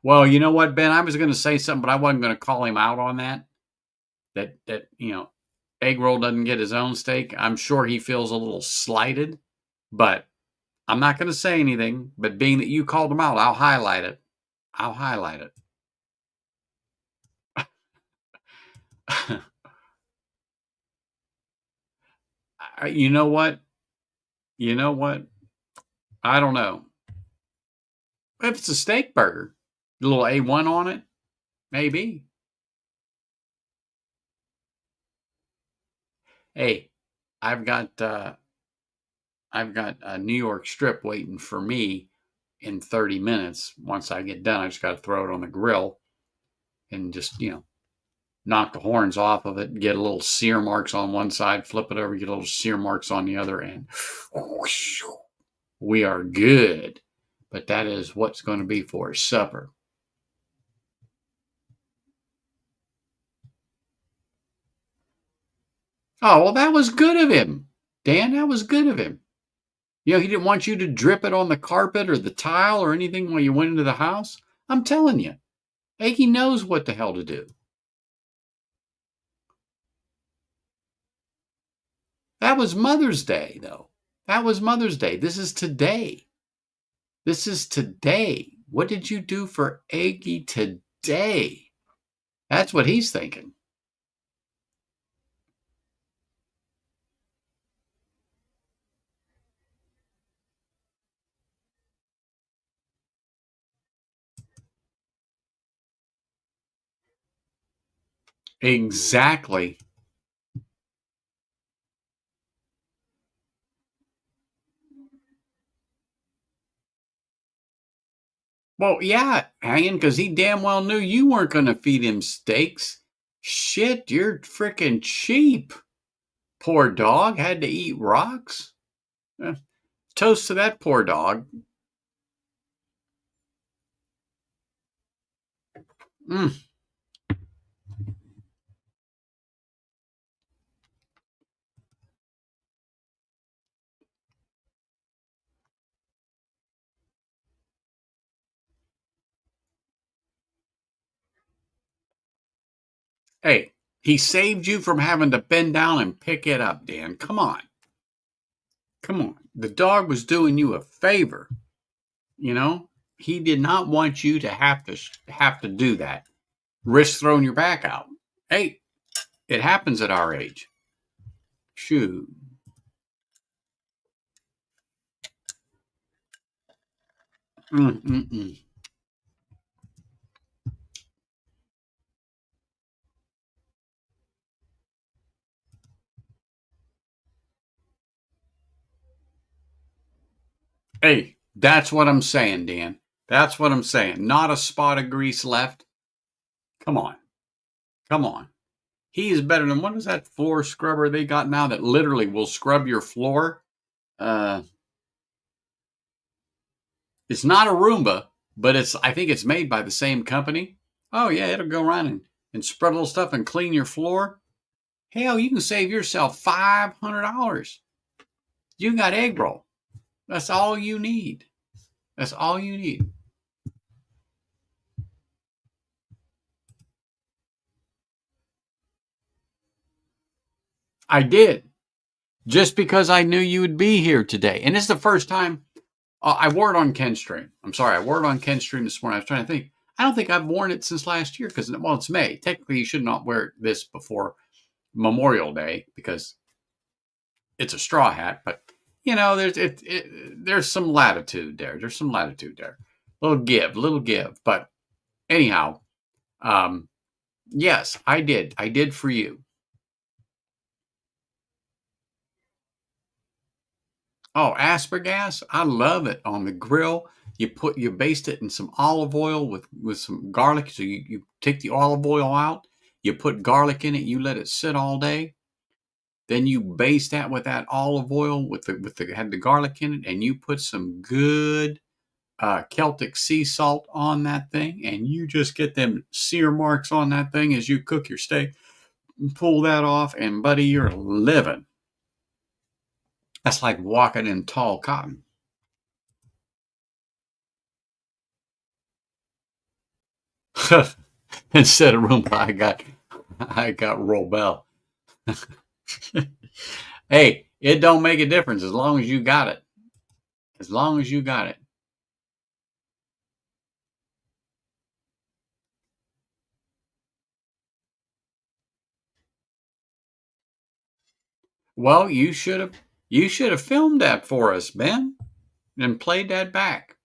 Well, you know what, Ben? I was going to say something, but I wasn't going to call him out on that. That egg roll doesn't get his own steak. I'm sure he feels a little slighted, but I'm not going to say anything. But being that you called him out, I'll highlight it. I'll highlight it. You know what? You know what? I don't know. If it's a steak burger, a little A1 on it, maybe. Hey, I've got uh, I've got a New York strip waiting for me in 30 minutes. Once I get done, I just got to throw it on the grill and just knock the horns off of it, get a little sear marks on one side, flip it over, get a little sear marks on the other, and whoosh, we are good. But that is what's going to be for supper. Oh, well, that was good of him, Dan. That was good of him. He didn't want you to drip it on the carpet or the tile or anything while you went into the house. I'm telling you, Aggie knows what the hell to do. That was Mother's Day, though. That was Mother's Day. This is today. This is today. What did you do for Aggie today? That's what he's thinking. Exactly. Well, yeah, hanging because he damn well knew you weren't going to feed him steaks. Shit, you're freaking cheap. Poor dog had to eat rocks. Toast to that poor dog. Mm. Hey, he saved you from having to bend down and pick it up, Dan. Come on. Come on. The dog was doing you a favor. You know, he did not want you to have to do that. Risk throwing your back out. Hey, it happens at our age. Shoot. Mm-mm-mm. Hey, that's what I'm saying, Dan. That's what I'm saying. Not a spot of grease left. Come on. Come on. He is better than what is that floor scrubber they got now that literally will scrub your floor? Uh, it's not a Roomba, but I think it's made by the same company. Oh yeah, it'll go around and spread a little stuff and clean your floor. Hell, you can save yourself $500. You got egg roll. That's all you need. That's all you need. I did just because I knew you would be here today, and it's the first time I wore it on Ken's stream. I'm sorry, I wore it on Ken's stream this morning. I was trying to think. I don't think I've worn it since last year because, well, it's May. Technically, you should not wear this before Memorial Day because it's a straw hat. But there's some latitude there. There's some latitude there. Little give. But anyhow, um, yes, I did. I did for you. Oh, aspergas, I love it on the grill. You baste it in some olive oil with some garlic. So you take the olive oil out, you put garlic in it, you let it sit all day. Then you baste that with that olive oil with the had the garlic in it, and you put some good Celtic sea salt on that thing, and you just get them sear marks on that thing as you cook your steak. Pull that off, and buddy, you're living. That's like walking in tall cotton. Instead of Roomba, I got Robel. Hey, it don't make a difference as long as you got it. As long as you got it. Well, you should have filmed that for us, Ben, and played that back.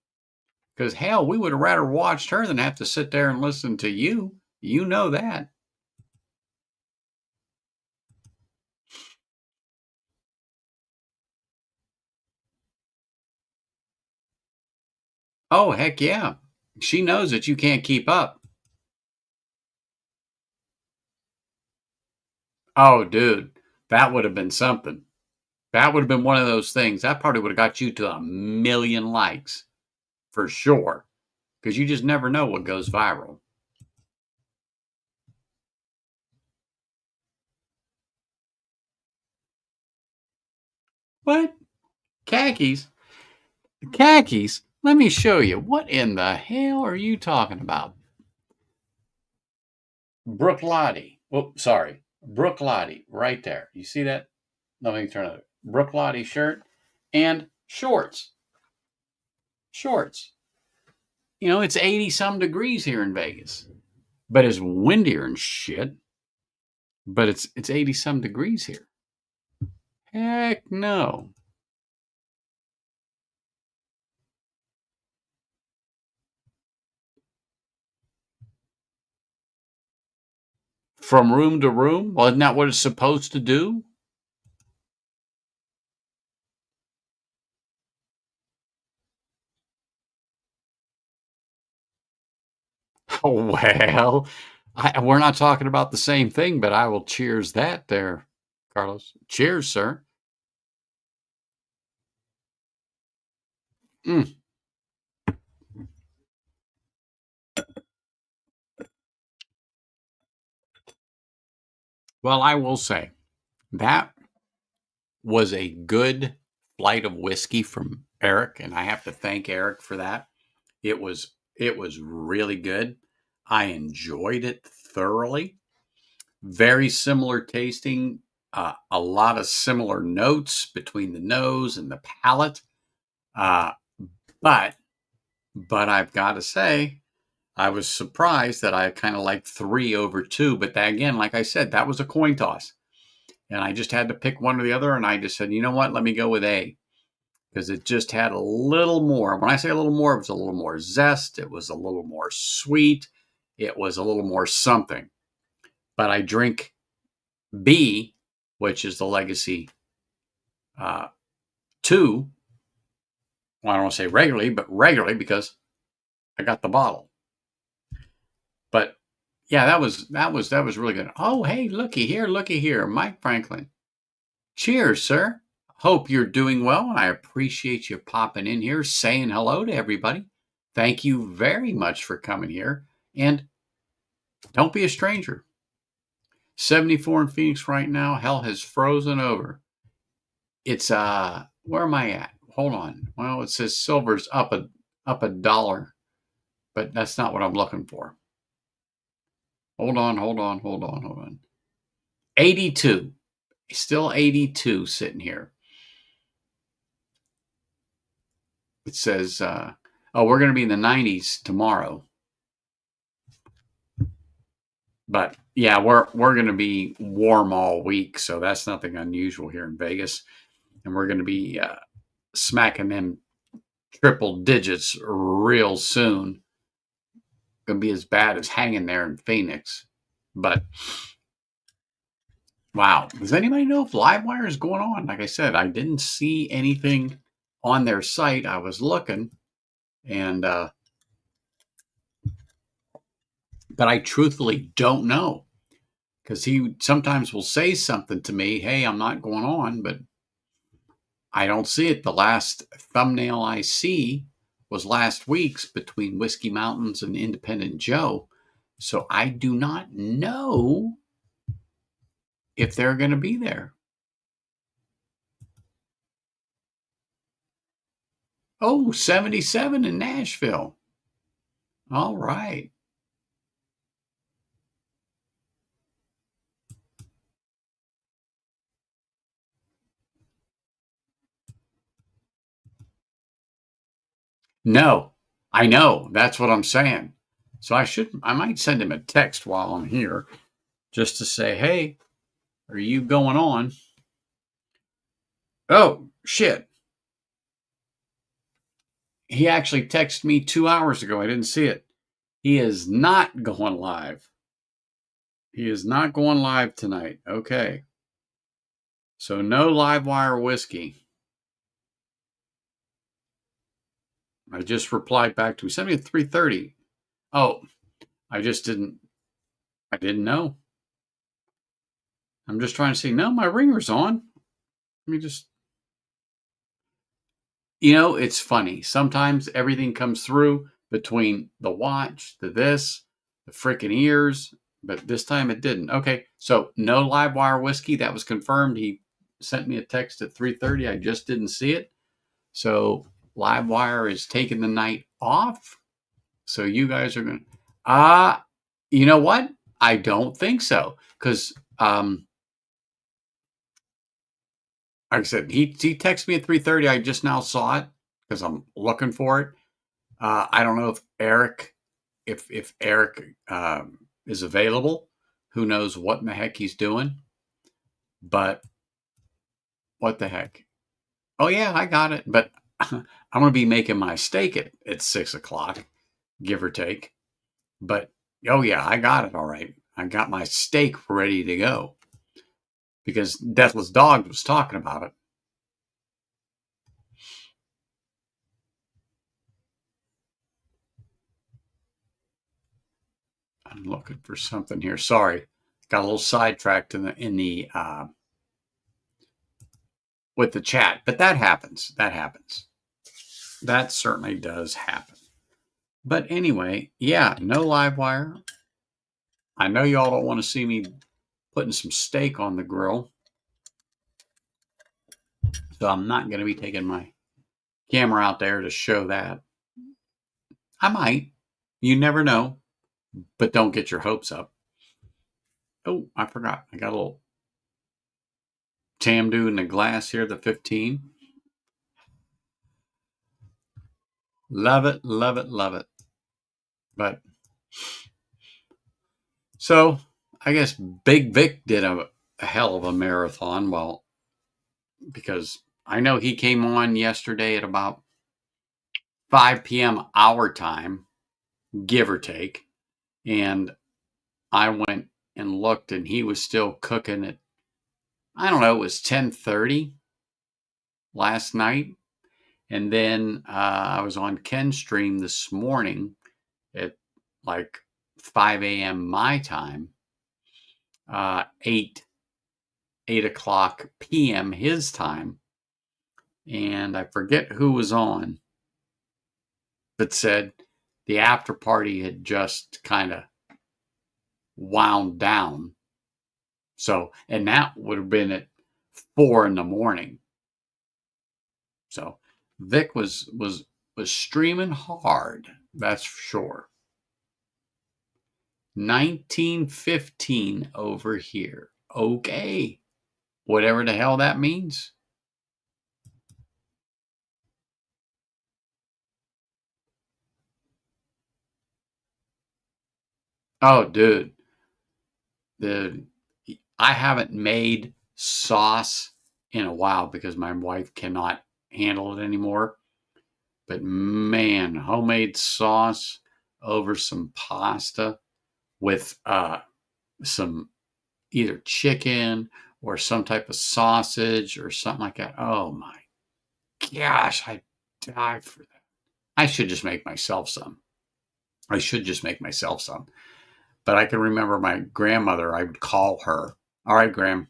Because hell, we would have rather watched her than have to sit there and listen to you. You know that. Oh, heck yeah. She knows that you can't keep up. Oh, dude, that would have been something. That would have been one of those things. That probably would have got you to 1,000,000 likes for sure. Because you just never know what goes viral. What? Khakis? Khakis? Let me show you. What in the hell are you talking about? Brooke Lottie. Oh, sorry. Brooke Lottie, right there. You see that? Let me turn it. Brooke Lottie shirt and shorts. Shorts. It's 80 some degrees here in Vegas, but it's windier and shit. But it's 80 some degrees here. Heck no. From room to room? Well, isn't that what it's supposed to do? Well, we're not talking about the same thing, but I will cheers that there, Carlos. Cheers, sir. Mm. Well, I will say that was a good flight of whiskey from Eric, and I have to thank Eric for that. It was really good. I enjoyed it thoroughly. Very similar tasting, a lot of similar notes between the nose and the palate. Uh, but I've got to say, I was surprised that I kind of liked 3 over 2. But that, again, like I said, that was a coin toss, and I just had to pick one or the other. And I just said, you know what? Let me go with A because it just had a little more. When I say a little more, it was a little more zest. It was a little more sweet. It was a little more something. But I drink B, which is the Legacy uh, 2. Well, I don't want to say regularly, but regularly because I got the bottle. But yeah, that was really good. Oh, hey, looky here, Mike Franklin. Cheers, sir. Hope you're doing well, and I appreciate you popping in here, saying hello to everybody. Thank you very much for coming here, and don't be a stranger. 74 in Phoenix right now. Hell has frozen over. It's where am I at? Hold on. Well, it says silver's up a dollar, but that's not what I'm looking for. Hold on. 82. Still 82 sitting here. It says oh, we're going to be in the 90s tomorrow. But yeah, we're going to be warm all week, so that's nothing unusual here in Vegas. And we're going to be smacking them triple digits real soon. Going to be as bad as hanging there in Phoenix. But wow, does anybody know if Livewire is going on? Like I said, I didn't see anything on their site. I was looking, and but I truthfully don't know because he sometimes will say something to me, "Hey, I'm not going on," but I don't see it. The last thumbnail I see was last week's between Whiskey Mountains and Independent Joe. So I do not know if they're going to be there. Oh, 77 in Nashville. All right. No, I know. That's what I'm saying. So I might send him a text while I'm here just to say, hey, are you going on? Oh, shit. He actually texted me 2 hours ago. I didn't see it. He is not going live. He is not going live tonight. Okay. So no live wire whiskey. I just replied back to him. He sent me at 3:30. Oh, I didn't know. I'm just trying to see. No, my ringer's on. Let me just, it's funny. Sometimes everything comes through between the watch, the freaking ears, but this time it didn't. Okay, so no live wire whiskey. That was confirmed. He sent me a text at 3:30. I just didn't see it. So live wire is taking the night off. So you guys are going to, you know what? I don't think so. Because, like I said, he texted me at 3:30. I just now saw it because I'm looking for it. I don't know if Eric, if Eric is available. Who knows what in the heck he's doing? But what the heck? Oh yeah, I got it. But I'm going to be making my steak at 6:00, give or take. But oh yeah, I got it all right. I got my steak ready to go because Deathless Dog was talking about it. I'm looking for something here. Sorry, got a little sidetracked in the with the chat, but that happens. That happens. That certainly does happen. But anyway, yeah, no live wire. I know y'all don't want to see me putting some steak on the grill, so I'm not going to be taking my camera out there to show that. I might. You never know, but don't get your hopes up. Oh, I forgot. I got a little Tamdu in the glass here, the 15. Love it, love it, love it. But so I guess Big Vic did a hell of a marathon. Well, because I know he came on yesterday at about 5 p.m. our time, give or take. And I went and looked and he was still cooking at, I don't know, it was 10:30 last night. And then I was on Ken's stream this morning at like 5 a.m. my time, 8 o'clock p.m. his time. And I forget who was on, but said the after party had just kind of wound down. So, and that would have been at 4 a.m. So Vic was streaming hard, that's for sure. 1915 over here. Okay. Whatever the hell that means. Oh, dude. I haven't made sauce in a while because my wife cannot handle it anymore. But man, homemade sauce over some pasta with some either chicken or some type of sausage or something like that. Oh my gosh, I die for that. I should just make myself some. But I can remember my grandmother, I would call her, all right, Gram,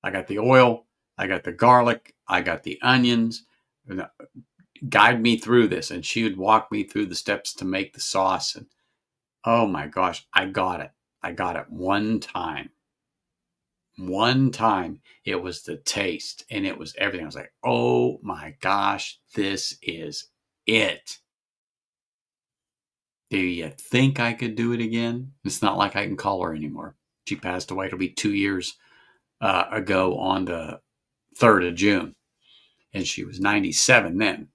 I got the oil, I got the garlic, I got the onions. guide me through this, and she would walk me through the steps to make the sauce. And oh my gosh, I got it. I got it one time. One time. It was the taste and it was everything. I was like, oh my gosh, this is it. Do you think I could do it again? It's not like I can call her anymore. She passed away. It'll be 2 years ago on the 3rd of June. And she was 97 then.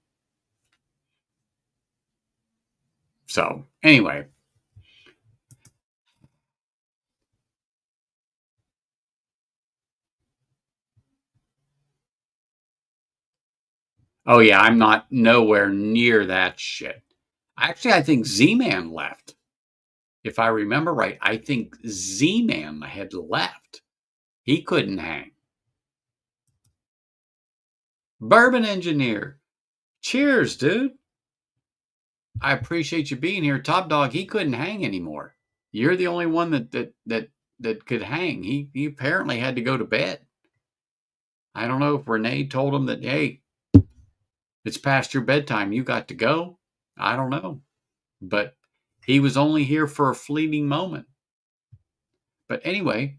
So anyway. Oh yeah, I'm not nowhere near that shit. Actually, I think Z-Man left. If I remember right, I think Z-Man had left. He couldn't hang. Bourbon engineer. Cheers, dude. I appreciate you being here. Top Dog, he couldn't hang anymore. You're the only one that could hang. He apparently had to go to bed. I don't know if Renee told him that, hey, it's past your bedtime. You got to go. I don't know. But he was only here for a fleeting moment. But anyway,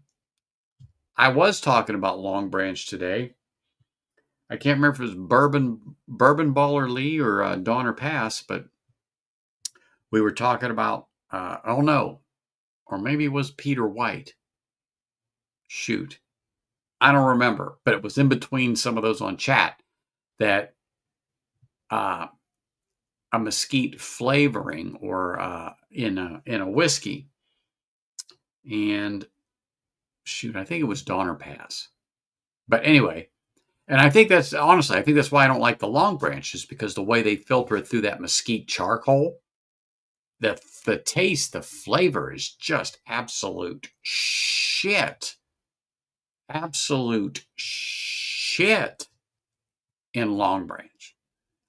I was talking about Long Branch today. I can't remember if it was Bourbon Baller Lee or Donner Pass, but we were talking about, oh no, or maybe it was Peter White. Shoot. I don't remember, but it was in between some of those on chat that a mesquite flavoring or in a whiskey. And shoot, I think it was Donner Pass. But anyway, and I think that's honestly, I think that's why I don't like the Long Branch, is because the way they filter it through that mesquite charcoal, the taste, the flavor is just absolute shit. Absolute shit in Long Branch.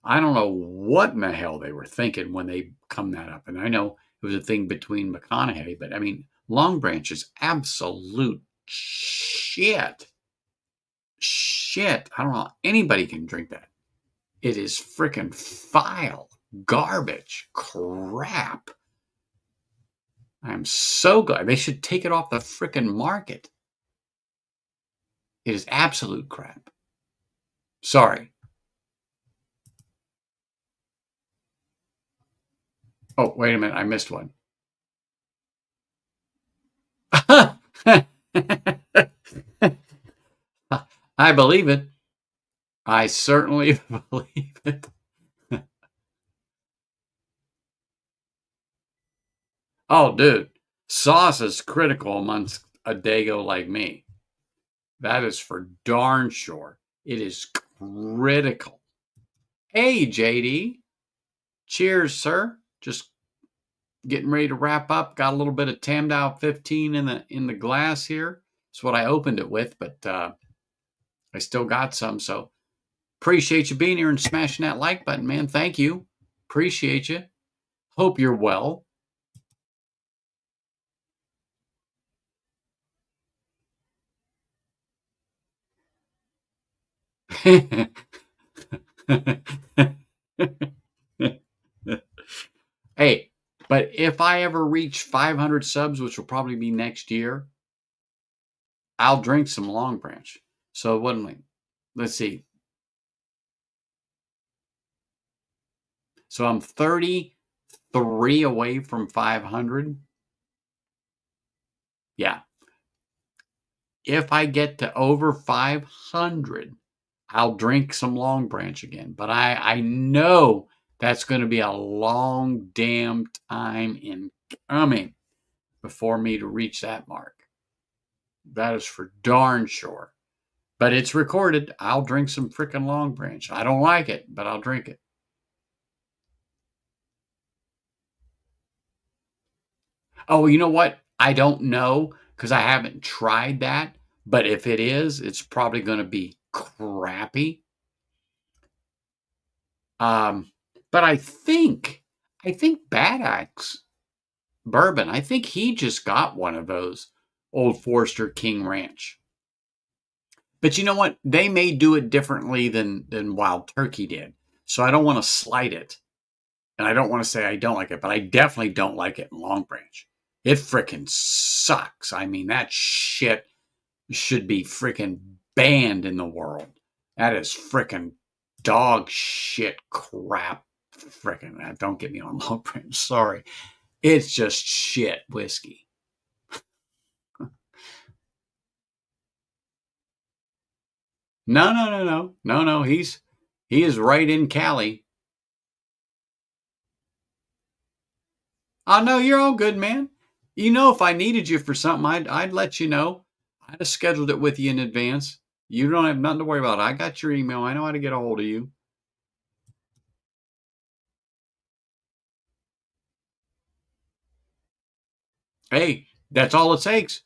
I don't know what in the hell they were thinking when they come that up. And I know it was a thing between McConaughey, but I mean, Long Branch is absolute shit. Shit. I don't know. Anybody can drink that. It is freaking vile, garbage, crap. I'm so glad. They should take it off the freaking market. It is absolute crap. Sorry. Oh, wait a minute. I missed one. I believe it. I certainly believe it. Oh, dude. Sauce is critical amongst a dago like me. That is for darn sure. It is critical. Hey, JD. Cheers, sir. Just getting ready to wrap up. Got a little bit of Tamdao 15 in the glass here. That's what I opened it with, but I still got some. So appreciate you being here and smashing that like button, man. Thank you. Appreciate you. Hope you're well. Hey, but if I ever reach 500 subs, which will probably be next year, I'll drink some Long Branch. So what am I? Let's see. So I'm 33 away from 500. Yeah. If I get to over 500, I'll drink some Long Branch again. But I know that's going to be a long damn time in coming before me to reach that mark. That is for darn sure. But it's recorded. I'll drink some freaking Long Branch. I don't like it, but I'll drink it. Oh, you know what? I don't know because I haven't tried that. But if it is, it's probably going to be crappy. But I think Bad Axe Bourbon, I think he just got one of those Old Forester King Ranch. But you know what? They may do it differently than Wild Turkey did. So I don't want to slight it. And I don't want to say I don't like it, but I definitely don't like it in Long Branch. It freaking sucks. I mean, that shit should be freaking banned in the world. That is freaking dog shit crap. Freaking, don't get me on Long Branch. Sorry. It's just shit whiskey. No, no, no, no. No, no. He is right in Cali. Oh no, you're all good, man. You know, if I needed you for something, I'd let you know. I'd have scheduled it with you in advance. You don't have nothing to worry about. I got your email. I know how to get a hold of you. Hey, that's all it takes.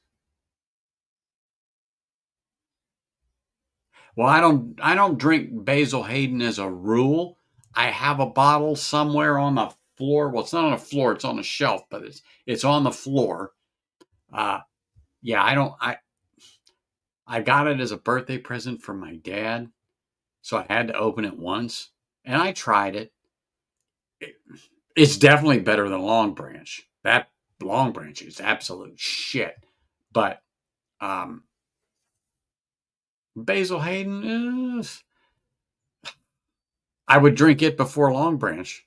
Well, I don't drink Basil Hayden as a rule. I have a bottle somewhere on the floor. Well, it's not on the floor, it's on the shelf, but it's on the floor. Uh yeah, I got it as a birthday present from my dad, so I had to open it once, and I tried it. It's definitely better than Long Branch. That Long Branch is absolute shit. But um Basil Hayden, I would drink it before Long Branch.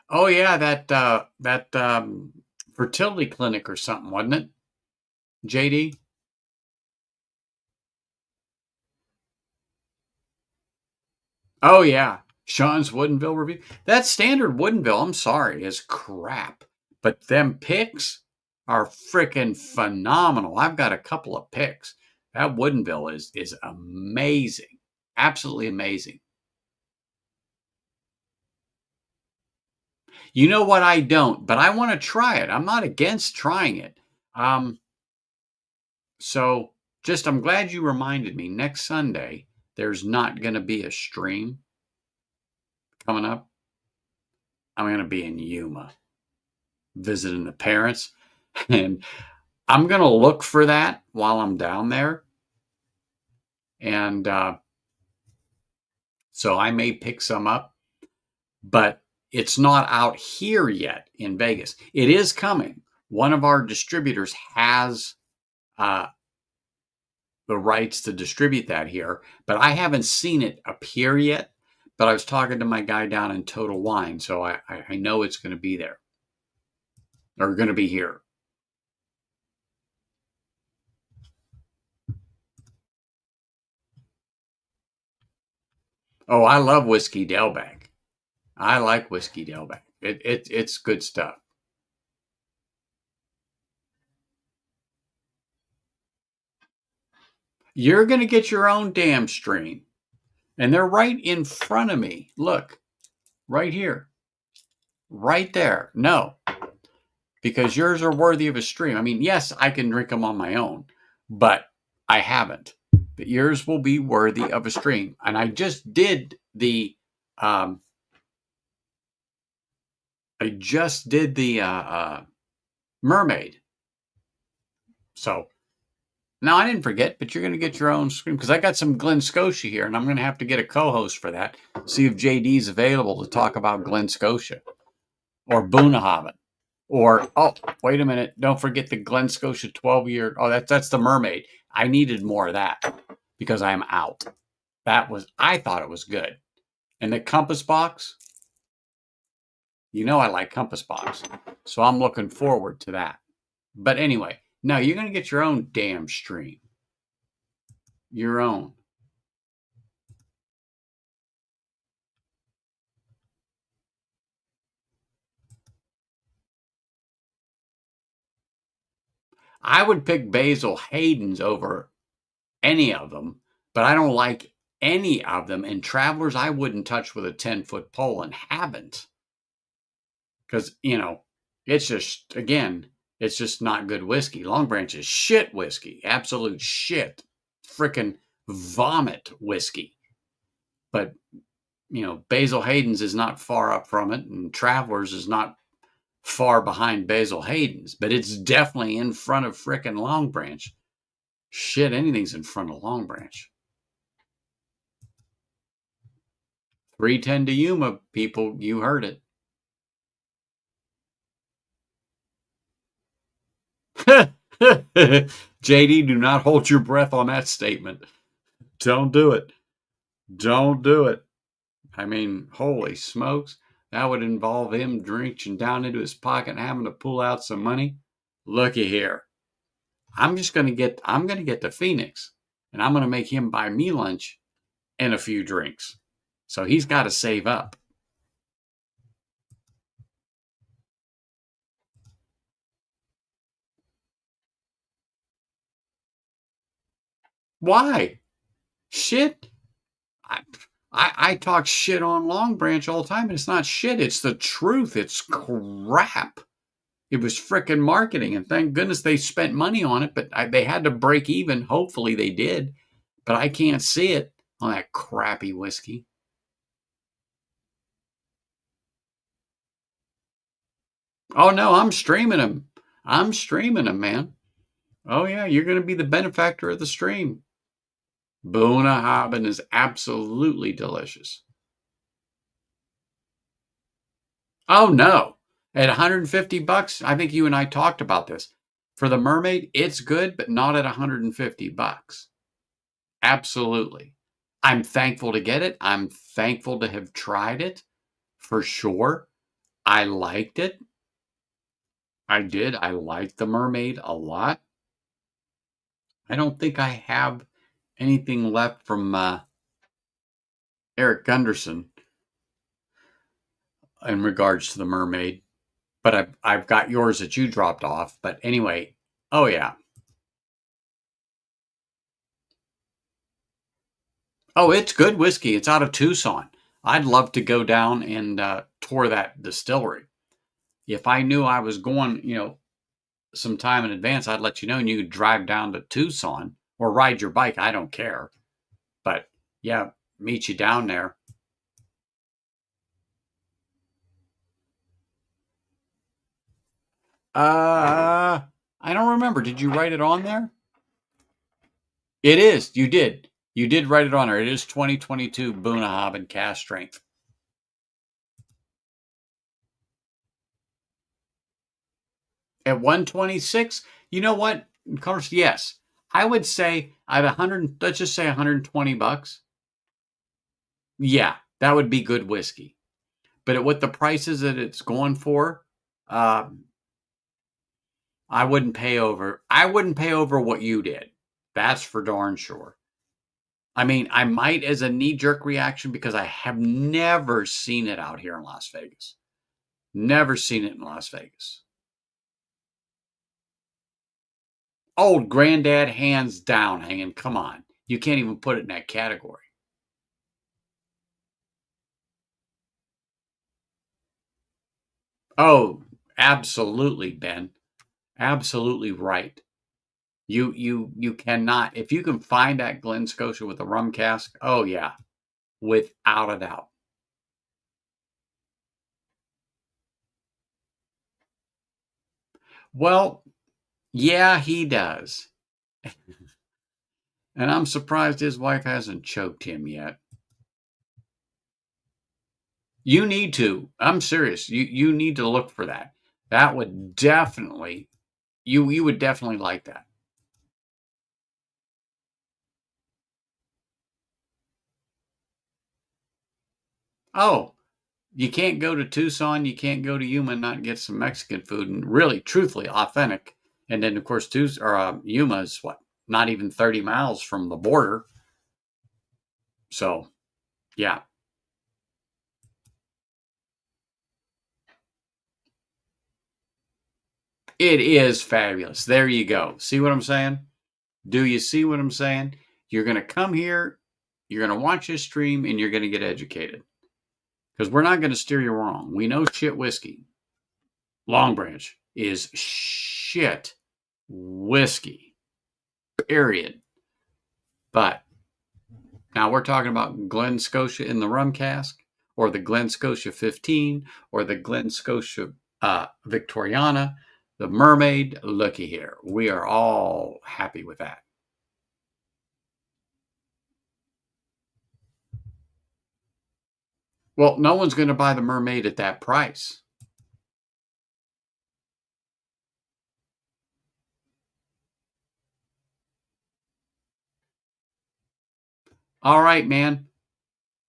Oh yeah, that fertility clinic or something, wasn't it? JD. Oh yeah, Sean's Woodenville review. That standard Woodenville, I'm sorry, is crap. But them picks are freaking phenomenal. I've got a couple of picks. That Woodenville is amazing, absolutely amazing. You know what? I don't, but I want to try it. I'm not against trying it. Um, so just I'm glad you reminded me. Next Sunday, there's not going to be a stream coming up. I'm going to be in Yuma visiting the parents, and I'm going to look for that while I'm down there. And so I may pick some up, but it's not out here yet in Vegas. It is coming. One of our distributors has uh, the rights to distribute that here, but I haven't seen it appear yet. But I was talking to my guy down in Total Wine, so I know it's going to be there or going to be here. Oh, I love whiskey Delback. I like whiskey Delback. It's good stuff. You're going to get your own damn stream, and they're right in front of me. Look, right here, right there. No, because yours are worthy of a stream. I mean, yes, I can drink them on my own, but I haven't. But yours will be worthy of a stream. And I just did the um, mermaid. So now I didn't forget, but you're going to get your own stream because I got some Glen Scotia here, and I'm going to have to get a co-host for that. See if JD's available to talk about Glen Scotia or Boonahaven. Or oh, wait a minute! Don't forget the Glen Scotia 12-year. Oh, that's the mermaid. I needed more of that because I'm out. I thought it was good. And the Compass box, you know I like Compass box, so I'm looking forward to that. But anyway, no, you're gonna get your own damn stream, your own. I would pick Basil Hayden's over any of them, but I don't like any of them. And Travelers, I wouldn't touch with a 10-foot pole and haven't. Because, it's just, again, it's just not good whiskey. Long Branch is shit whiskey, absolute shit. Freaking vomit whiskey. But, Basil Hayden's is not far up from it, and Travelers is not far behind Basil Hayden's, but it's definitely in front of frickin' Long Branch. Shit, anything's in front of Long Branch. 310 to Yuma, people, you heard it. JD, do not hold your breath on that statement. Don't do it. Don't do it. I mean, holy smokes. That would involve him reaching down into his pocket and having to pull out some money. Looky here. I'm going to get to Phoenix and I'm going to make him buy me lunch and a few drinks. So he's got to save up. Why? Shit. I talk shit on Long Branch all the time, and it's not shit. It's the truth. It's crap. It was frickin' marketing, and thank goodness they spent money on it, but they had to break even. Hopefully they did, but I can't see it on that crappy whiskey. Oh, no, I'm streaming them. I'm streaming them, man. Oh, yeah, you're going to be the benefactor of the stream. Bunnahabhain is absolutely delicious. Oh, no. At 150 bucks, I think you and I talked about this. For the Mermaid, it's good, but not at 150 bucks. Absolutely. I'm thankful to get it. I'm thankful to have tried it, for sure. I liked it. I did. I liked the Mermaid a lot. I don't think I have anything left from Eric Gunderson in regards to the Mermaid, but I've got yours that you dropped off. But anyway, oh yeah. Oh, it's good whiskey. It's out of Tucson. I'd love to go down and tour that distillery. If I knew I was going, some time in advance, I'd let you know and you could drive down to Tucson or ride your bike. I don't care. But yeah, meet you down there. I don't remember. Did you write it on there? It is. You did. You did write it on there. It is 2022 Bunnahabhain cast strength. At 126, you know what? Of course, yes. I would say at 100, let's just say 120 bucks. Yeah, that would be good whiskey. But at what the prices that it's going for, uh, I wouldn't pay over. I wouldn't pay over what you did. That's for darn sure. I mean, I might as a knee-jerk reaction because I have never seen it out here in Las Vegas. Never seen it in Las Vegas. Old Granddad, hands down, hanging. Come on. You can't even put it in that category. Oh, absolutely, Ben. Absolutely right. You cannot. If you can find that Glen Scotia with a rum cask, oh yeah, without a doubt. Well, yeah, he does. And I'm surprised his wife hasn't choked him yet. You need to. I'm serious. You need to look for that. That would definitely you would definitely like that. Oh, you can't go to Tucson, you can't go to Yuma and not get some Mexican food and really, truthfully, authentic. And then, of course, Yuma is what, not even 30 miles from the border. So, yeah, it is fabulous. There you go. See what I'm saying? Do you see what I'm saying? You're going to come here, you're going to watch this stream, and you're going to get educated. Because we're not going to steer you wrong. We know shit whiskey. Long Branch is shit whiskey. Period. But now we're talking about Glen Scotia in the rum cask, or the Glen Scotia 15, or the Glen Scotia Victoriana, the mermaid. Looky here. We are all happy with that. Well, no one's going to buy the mermaid at that price. All right, man.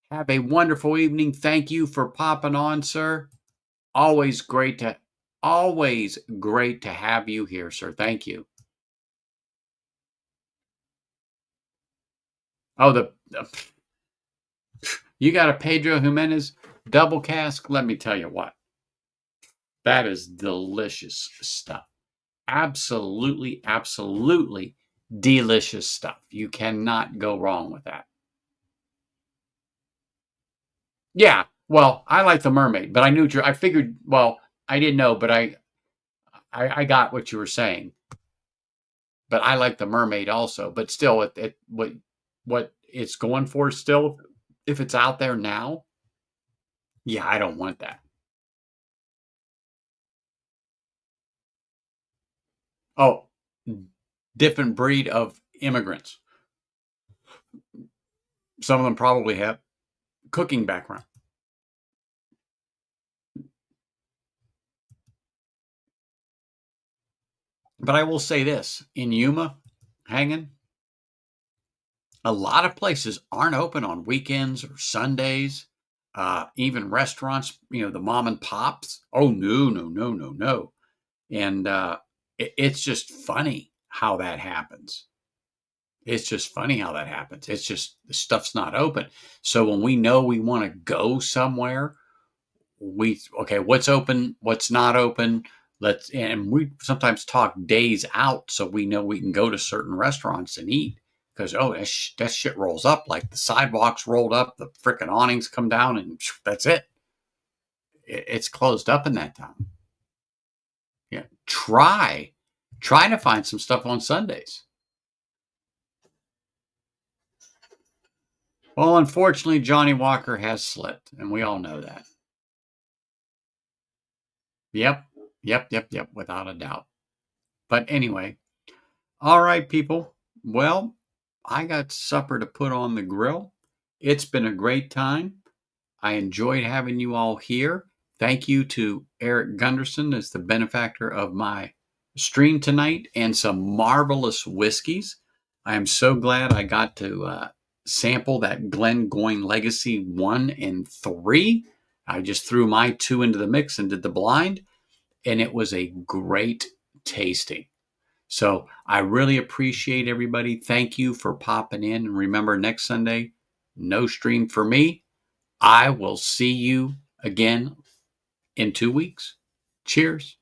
Have a wonderful evening. Thank you for popping on, sir. Always great to always great to have you here, sir. Thank you. Oh, you got a Pedro Jimenez double cask? Let me tell you what. That is delicious stuff. Absolutely, absolutely delicious stuff. You cannot go wrong with that. Yeah. Well, I like the mermaid, but I figured, well, I didn't know, but I got what you were saying. But I like the mermaid also. But still, what it's going for still, if it's out there now, yeah, I don't want that. Oh, different breed of immigrants. Some of them probably have cooking background. But I will say this in Yuma, hanging, a lot of places aren't open on weekends or Sundays. Even restaurants, the mom and pops. Oh, no, no, no, no, no. And it's just funny how that happens. It's just funny how that happens. It's just the stuff's not open. So when we know we want to go somewhere, okay, what's open, what's not open. And we sometimes talk days out so we know we can go to certain restaurants and eat because that shit rolls up like the sidewalks rolled up, the freaking awnings come down, and that's it. It's closed up in that town. Yeah, try to find some stuff on Sundays. Well, unfortunately, Johnny Walker has slipped, and we all know that. Yep, yep, yep, yep, without a doubt. But anyway, all right, people. Well, I got supper to put on the grill. It's been a great time. I enjoyed having you all here. Thank you to Eric Gunderson as the benefactor of my stream tonight and some marvelous whiskeys. I am so glad I got to sample that Glengoyne Legacy 1 and 3. I just threw my 2 into the mix and did the blind, and it was a great tasting. So I really appreciate everybody. Thank you for popping in. And remember, next Sunday, no stream for me. I will see you again in 2 weeks. Cheers.